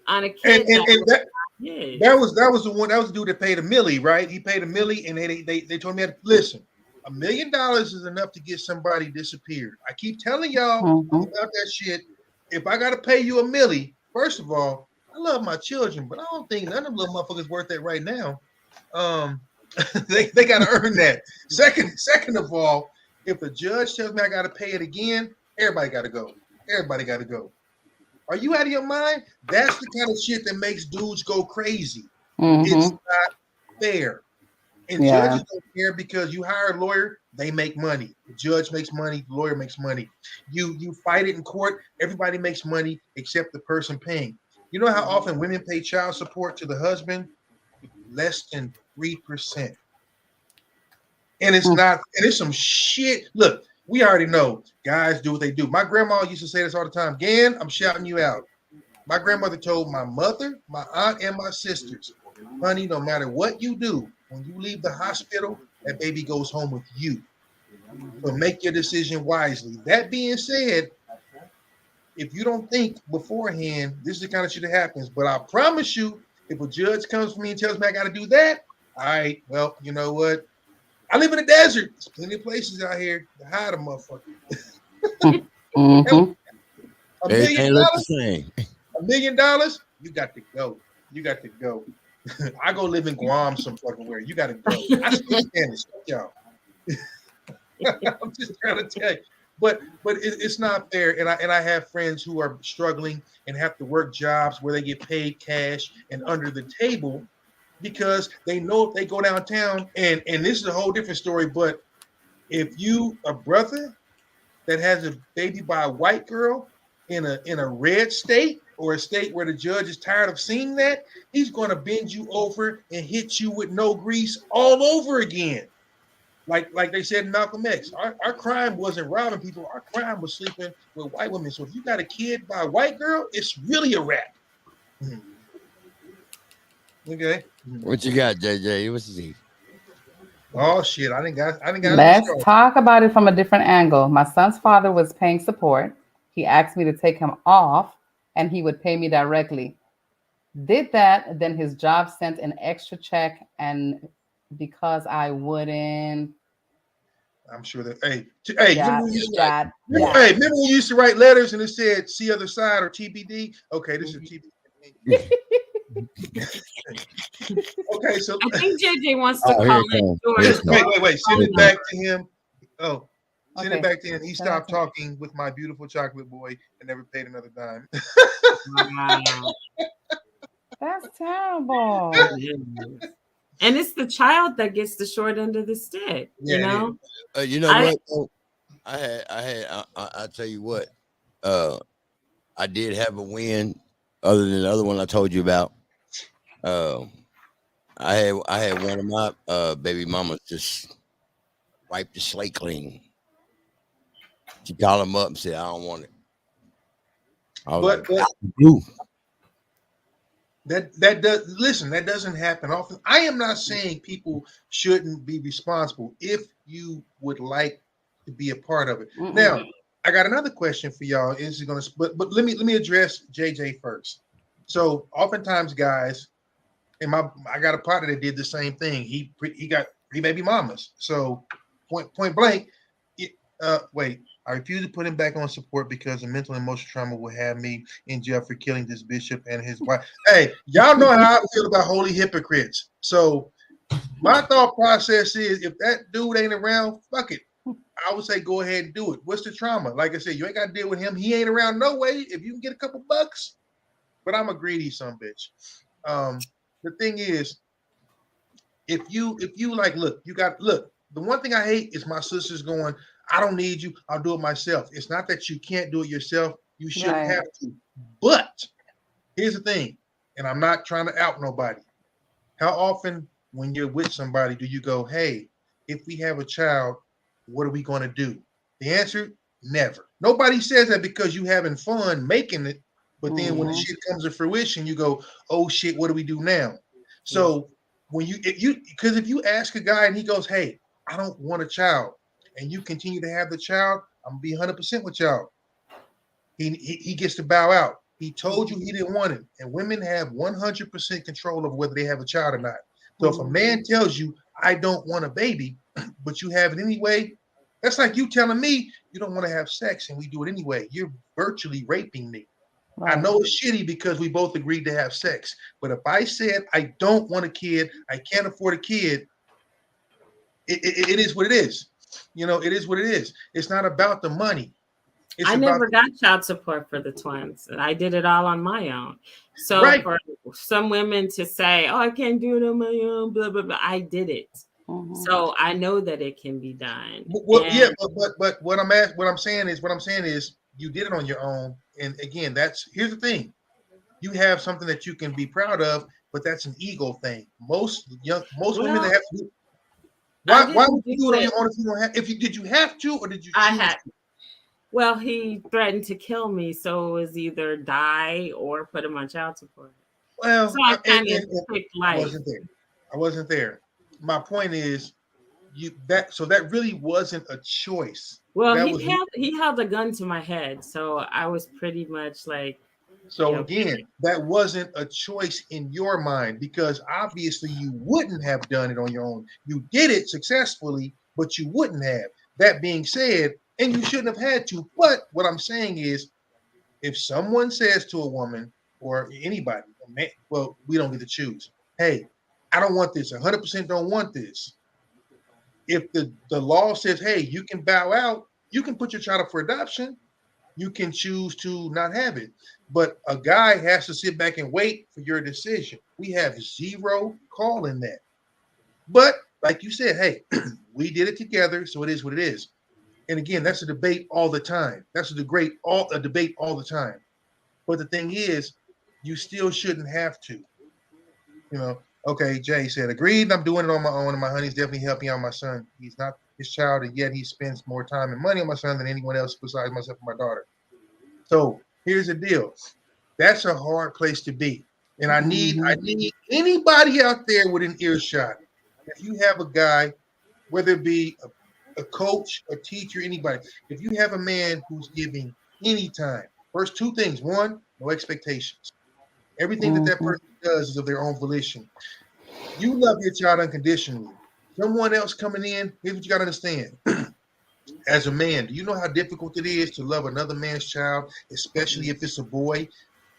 a kid. That was the one. That was the dude that paid $1 million, right? He paid $1 million, and they told me, listen, $1 million is enough to get somebody disappeared. I keep telling y'all about that shit. If I gotta pay you $1 million, first of all, I love my children, but I don't think none of them little motherfuckers worth that right now. They got to earn that. Second of all, if the judge tells me I got to pay it again, everybody got to go. Everybody got to go. Are you out of your mind? That's the kind of shit that makes dudes go crazy. It's not fair. And judges don't care because you hire a lawyer, they make money. The judge makes money, the lawyer makes money. You fight it in court, everybody makes money except the person paying. You know how often women pay child support to the husband? Less than 3%. And it's not, and it's some shit. Look, we already know guys do what they do. My grandma used to say this all the time. Gan, I'm shouting you out. My grandmother told my mother, my aunt, and my sisters, honey, no matter what you do, when you leave the hospital, that baby goes home with you. So make your decision wisely. That being said, if you don't think beforehand, this is the kind of shit that happens. But I promise you, if a judge comes to me and tells me I got to do that, all right, well, you know what? I live in the desert. There's plenty of places out here to hide a motherfucker. $1 million? $1 million? You got to go. You got to go. I go live in Guam some fucking where. You got to go. I speak Spanish. Y'all. I'm just trying to tell you. But it's not fair, and I have friends who are struggling and have to work jobs where they get paid cash and under the table because they know if they go downtown, and this is a whole different story, but if you a brother that has a baby by a white girl in a red state or a state where the judge is tired of seeing that, he's going to bend you over and hit you with no grease all over again. Like they said in Malcolm X, our crime wasn't robbing people. Our crime was sleeping with white women. So if you got a kid by a white girl, it's really a rap. Okay. What you got, JJ? What's the Oh shit! I didn't got. Let's talk about it from a different angle. My son's father was paying support. He asked me to take him off, and he would pay me directly. Did that, then his job sent an extra check, and because I wouldn't. I'm sure that. Hey, remember when you used to write letters and it said "see other side" or TBD? Okay, this is TBD. Okay, so I think JJ wants to call in George. Wait. Send it back to him. Oh, send it back to him. He stopped talking with my beautiful chocolate boy and never paid another dime. Wow. That's terrible. And it's the child that gets the short end of the stick, you know? You know what? I tell you what, I did have a win other than the other one I told you about. I had one of my baby mamas just wipe the slate clean. She called him up and said, "I don't want it." I was But "Blue." that doesn't happen often. I am not saying people shouldn't be responsible if you would like to be a part of it. Now, I got another question for y'all. Is it going to? But let me address JJ first. So oftentimes, guys, and I got a partner that did the same thing. He got 3 baby mamas. So point blank. Wait. I refuse to put him back on support because the mental and emotional trauma will have me in jail for killing this bishop and his wife. Hey, y'all know how I feel about holy hypocrites. So my thought process is, if that dude ain't around, fuck it. I would say go ahead and do it. What's the trauma? Like I said, you ain't got to deal with him. He ain't around no way. If you can get a couple bucks, but I'm a greedy son bitch. The thing is, if you like, look, the one thing I hate is my sisters going, I don't need you. I'll do it myself. It's not that you can't do it yourself. You shouldn't have to. But here's the thing, and I'm not trying to out nobody. How often when you're with somebody do you go, hey, if we have a child, what are we going to do? The answer, never. Nobody says that because you having fun making it. But then when the shit comes to fruition, you go, oh shit, what do we do now? So when if you ask a guy and he goes, hey, I don't want a child, and you continue to have the child, I'm gonna be 100% with y'all. He gets to bow out. He told you he didn't want it. And women have 100% control over whether they have a child or not. So if a man tells you, I don't want a baby, but you have it anyway, that's like you telling me you don't want to have sex and we do it anyway. You're virtually raping me. I know it's shitty because we both agreed to have sex. But if I said I don't want a kid, I can't afford a kid, it is what it is. You know, it is what it is. It's not about the money. I never got child support for the twins. I did it all on my own. So for some women to say, oh, I can't do it on my own, blah, blah, blah, I did it. So I know that it can be done. Well, yeah, but what I'm saying is you did it on your own. And again, here's the thing. You have something that you can be proud of, but that's an ego thing. Most women that have to do. Why would you do it on your own if you don't have? Did you have to, or did you? I had. Well, he threatened to kill me, so it was either die or put him on child support. Well, so I kind of picked life. I wasn't there. My point is, that really wasn't a choice. Well, he held a gun to my head, so I was pretty much like. So again, that wasn't a choice in your mind because obviously you wouldn't have done it on your own. You did it successfully, but you wouldn't have. That being said, and you shouldn't have had to. But what I'm saying is, if someone says to a woman or anybody, man, well, we don't get to choose. Hey, I don't want this. 100% don't want this. If the law says, hey, you can bow out, you can put your child up for adoption. You can choose to not have it. But a guy has to sit back and wait for your decision. We have zero call in that. But like you said, hey, we did it together, so it is what it is. And again, that's a debate all the time. That's a debate all the time. But the thing is, you still shouldn't have to. You know, okay, Jay said, agreed, I'm doing it on my own, and my honey's definitely helping out my son. He's not his child, and yet he spends more time and money on my son than anyone else besides myself and my daughter. So here's the deal. That's a hard place to be. And I need anybody out there with an earshot. If you have a guy, whether it be a coach, a teacher, anybody, if you have a man who's giving any time, first 2 things. 1, no expectations. Everything that person does is of their own volition. You love your child unconditionally. Someone else coming in, here's what you got to understand. As a man, do you know how difficult it is to love another man's child, especially if it's a boy?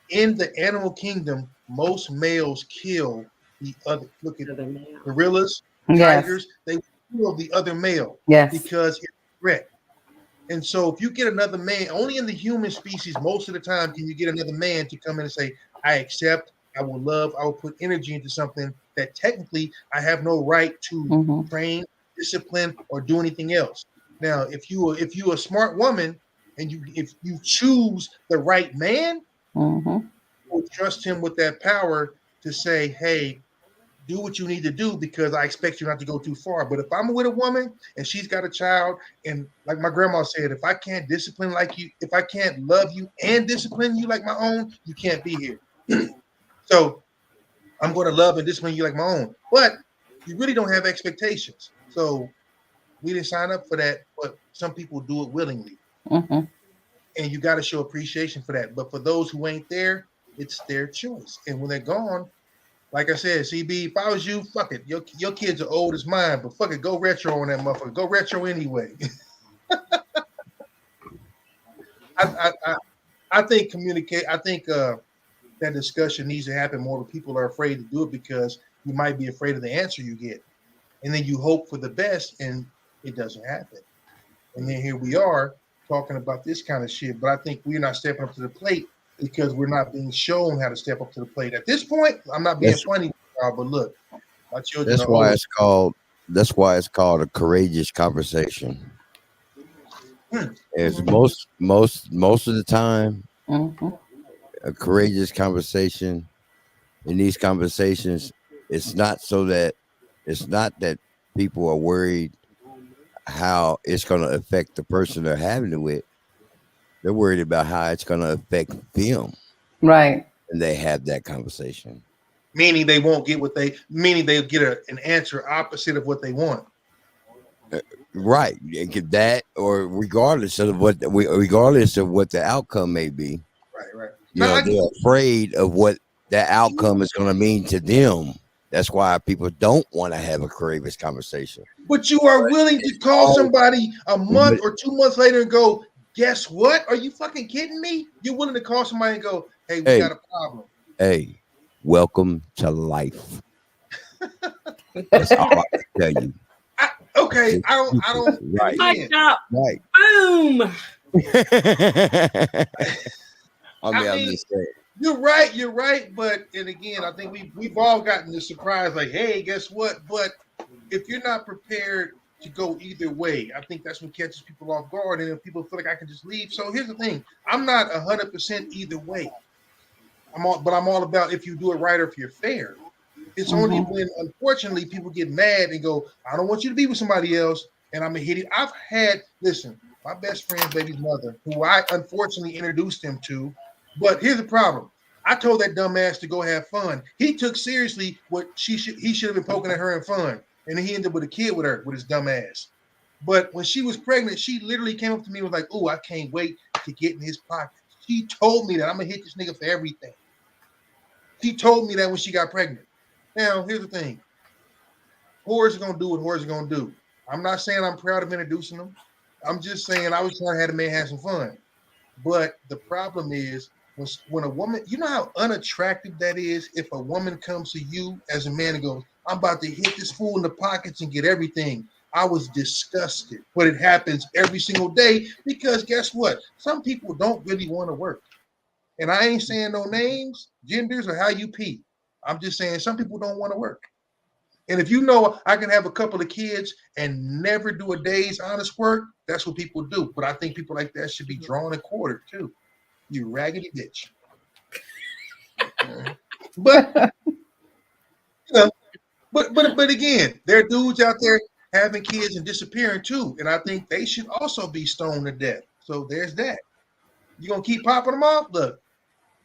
In the animal kingdom, most males kill the other. Look at gorillas, tigers. They kill the other male because it's a threat. And so if you get another man, only in the human species, most of the time, can you get another man to come in and say, I accept, I will love, I will put energy into something that technically I have no right to train, discipline, or do anything else. Now, if you're a smart woman and if you choose the right man, or will trust him with that power to say, hey, do what you need to do because I expect you not to go too far. But if I'm with a woman and she's got a child, and like my grandma said, if I can't discipline like you, if I can't love you and discipline you like my own, you can't be here. So I'm going to love and discipline you like my own. But you really don't have expectations. So we didn't sign up for that, but some people do it willingly. Mm-hmm. And you got to show appreciation for that. But for those who ain't there, it's their choice. And when they're gone, like I said, CB, if I was you, fuck it. Your kids are old as mine, but fuck it, go retro on that motherfucker. Go retro anyway. I think that discussion needs to happen more, but people are afraid to do it because you might be afraid of the answer you get. And then you hope for the best and it doesn't happen. And then here we are talking about this kind of shit, but I think we're not stepping up to the plate because we're not being shown how to step up to the plate. At this point, I'm not being funny, but look, my children That's are why old. it's called a courageous conversation. It's most of the time a courageous conversation. In these conversations, it's not that people are worried how it's going to affect the person they're having it with. They're worried about how it's going to affect them. Right. And they have that conversation. Meaning they won't get they'll get an answer opposite of what they want. Right. Get that, or regardless of what the outcome may be. Right. They're afraid of what that outcome is going to mean to them. That's why people don't want to have a courageous conversation. But you are willing to call somebody a month or 2 months later and go, guess what? Are you fucking kidding me? You're willing to call somebody and go, hey, we got a problem. Hey, welcome to life. That's all I can tell you. Okay, I don't. Right. Right. Boom. I'm just saying. You're right. But and again, I think we've all gotten the surprise, like, hey, guess what? But if you're not prepared to go either way, I think that's what catches people off guard. And if people feel like I can just leave. So here's the thing: I'm not 100% either way. I'm all about if you do it right or if you're fair. It's only when, unfortunately, people get mad and go, I don't want you to be with somebody else, and I'm going to hit it. Listen, my best friend's baby's mother, who I unfortunately introduced him to, but here's the problem. I told that dumbass to go have fun. He took seriously what he should have been poking at her in fun, and he ended up with a kid with her, with his dumb ass. But when she was pregnant, she literally came up to me and was like, oh, I can't wait to get in his pocket. She told me that I'm going to hit this nigga for everything. She told me that when she got pregnant. Now, here's the thing. Whores are going to do what whores are going to do. I'm not saying I'm proud of introducing them. I'm just saying I was trying to have the man have some fun. But the problem is when a woman, you know how unattractive that is if a woman comes to you as a man and goes, I'm about to hit this fool in the pockets and get everything. I was disgusted. But it happens every single day because guess what? Some people don't really want to work. And I ain't saying no names, genders, or how you pee. I'm just saying some people don't want to work. And if you know I can have a couple of kids and never do a day's honest work, that's what people do. But I think people like that should be drawn and quartered too. You raggedy bitch. But but again, there are dudes out there having kids and disappearing too. And I think they should also be stoned to death. So there's that. You gonna keep popping them off? Look,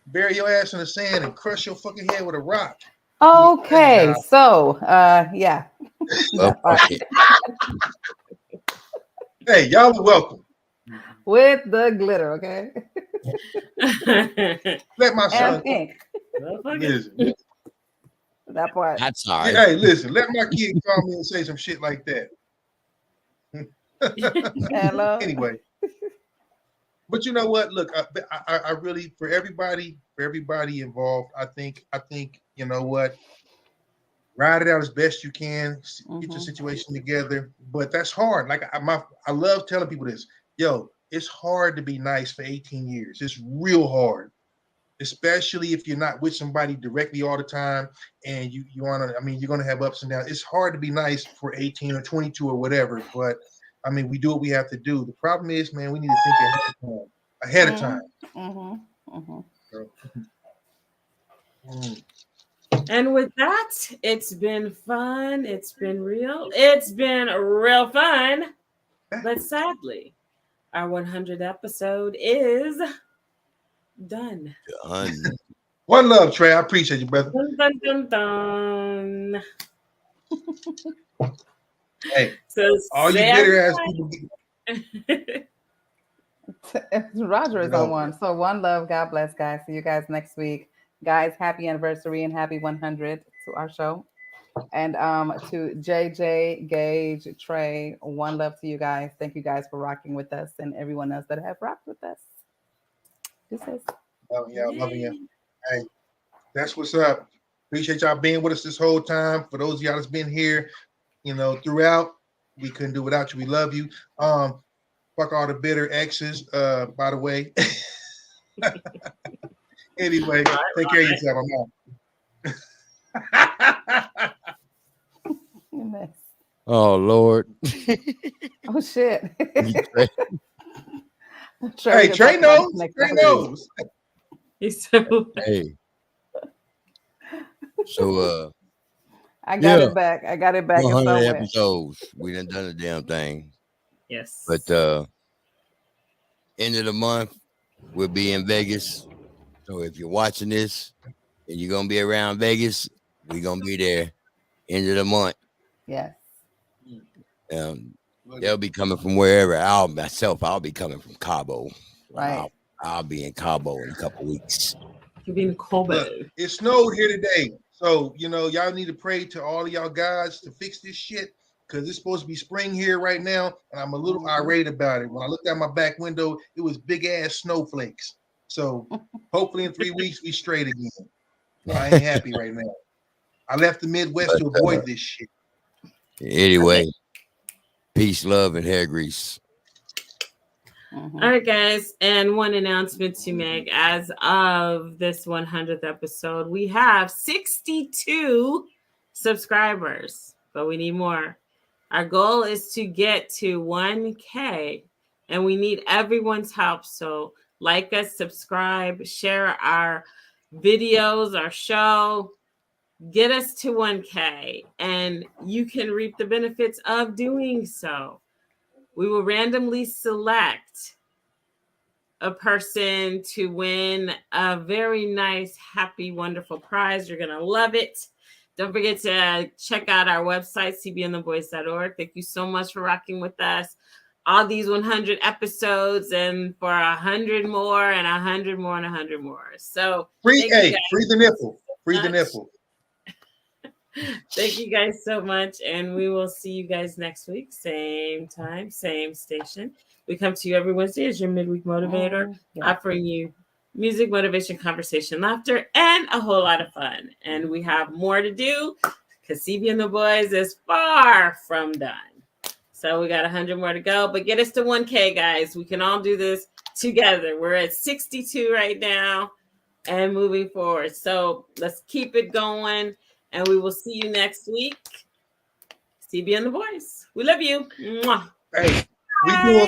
bury your ass in the sand and crush your fucking head with a rock. Okay, so yeah. Hey, y'all are welcome. With the glitter, okay? Let my son pink. Listen. That part. That's all right. Hey, listen, let my kid call me and say some shit like that. Hello. Anyway. But you know what? Look, I really, for everybody involved, I think, you know what? Ride it out as best you can. Get your situation together. But that's hard. Like I love telling people this. Yo, it's hard to be nice for 18 years. It's real hard, especially if you're not with somebody directly all the time. And you want to. I mean, you're gonna have ups and downs. It's hard to be nice for 18 or 22 or whatever. But I mean, we do what we have to do. The problem is, man, we need to think ahead of time. So, And with that, it's been fun. It's been real. It's been real fun. But sadly, our 100th episode is done. One love, Trey. I appreciate you, brother. Dun, dun, dun, dun. Hey, so all you bitter ass people. Roger is on one. So one love. God bless, guys. See you guys next week. Guys, happy anniversary and happy 100 to our show. And to JJ, Gage, Trey, one love to you guys. Thank you guys for rocking with us and everyone else that have rocked with us. Loving you. Hey, that's what's up. Appreciate y'all being with us this whole time. For those of y'all that's been here, throughout, we couldn't do without you. We love you. Fuck all the bitter exes, by the way. Anyway, take care of yourself. I'm out. Oh, Lord. Oh, shit. Hey, Trey knows. Trey knows. Hey. So, I got it back. I got it back. 100 episodes. We done the damn thing. Yes. But end of the month, we'll be in Vegas. So if you're watching this and you're going to be around Vegas, we're going to be there end of the month. Yes. They'll be coming from wherever. I'll be coming from Cabo. Right. I'll be in Cabo in a couple weeks. You'll be in Cabo. Look, it snowed here today. So, y'all need to pray to all of y'all guys to fix this shit. Because it's supposed to be spring here right now, and I'm a little irate about it. When I looked out my back window, it was big ass snowflakes. So hopefully in 3 weeks we straight again. I ain't happy right now. I left the Midwest to avoid this shit. Anyway, peace, love, and hair grease. All right, guys, and one announcement to make. As of this 100th episode, we have 62 subscribers, but we need more. Our goal is to get to 1K, and we need everyone's help. So like us, subscribe, share our videos, our show. Get us to 1K, and you can reap the benefits of doing so. We will randomly select a person to win a very nice, happy, wonderful prize. You're going to love it. Don't forget to check out our website, cbntheboys.org. Thank you so much for rocking with us. All these 100 episodes, and for 100 more and 100 more and 100 more. So free the nipple. Free the nipple. Thank you guys so much, and we will see you guys next week. Same time, same station. We come to you every Wednesday as your midweek motivator, offering you music, motivation, conversation, laughter, and a whole lot of fun. And we have more to do because CB and the Boys is far from done. So we got 100 more to go, but get us to 1K, guys. We can all do this together. We're at 62 right now and moving forward. So let's keep it going. And we will see you next week. CB and the Boys. We love you. Mwah. Hey,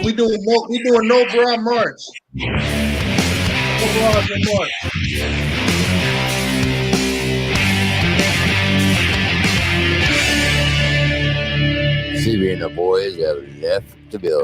we doing no bra march. No bras in March. CB and the Boys have left the building.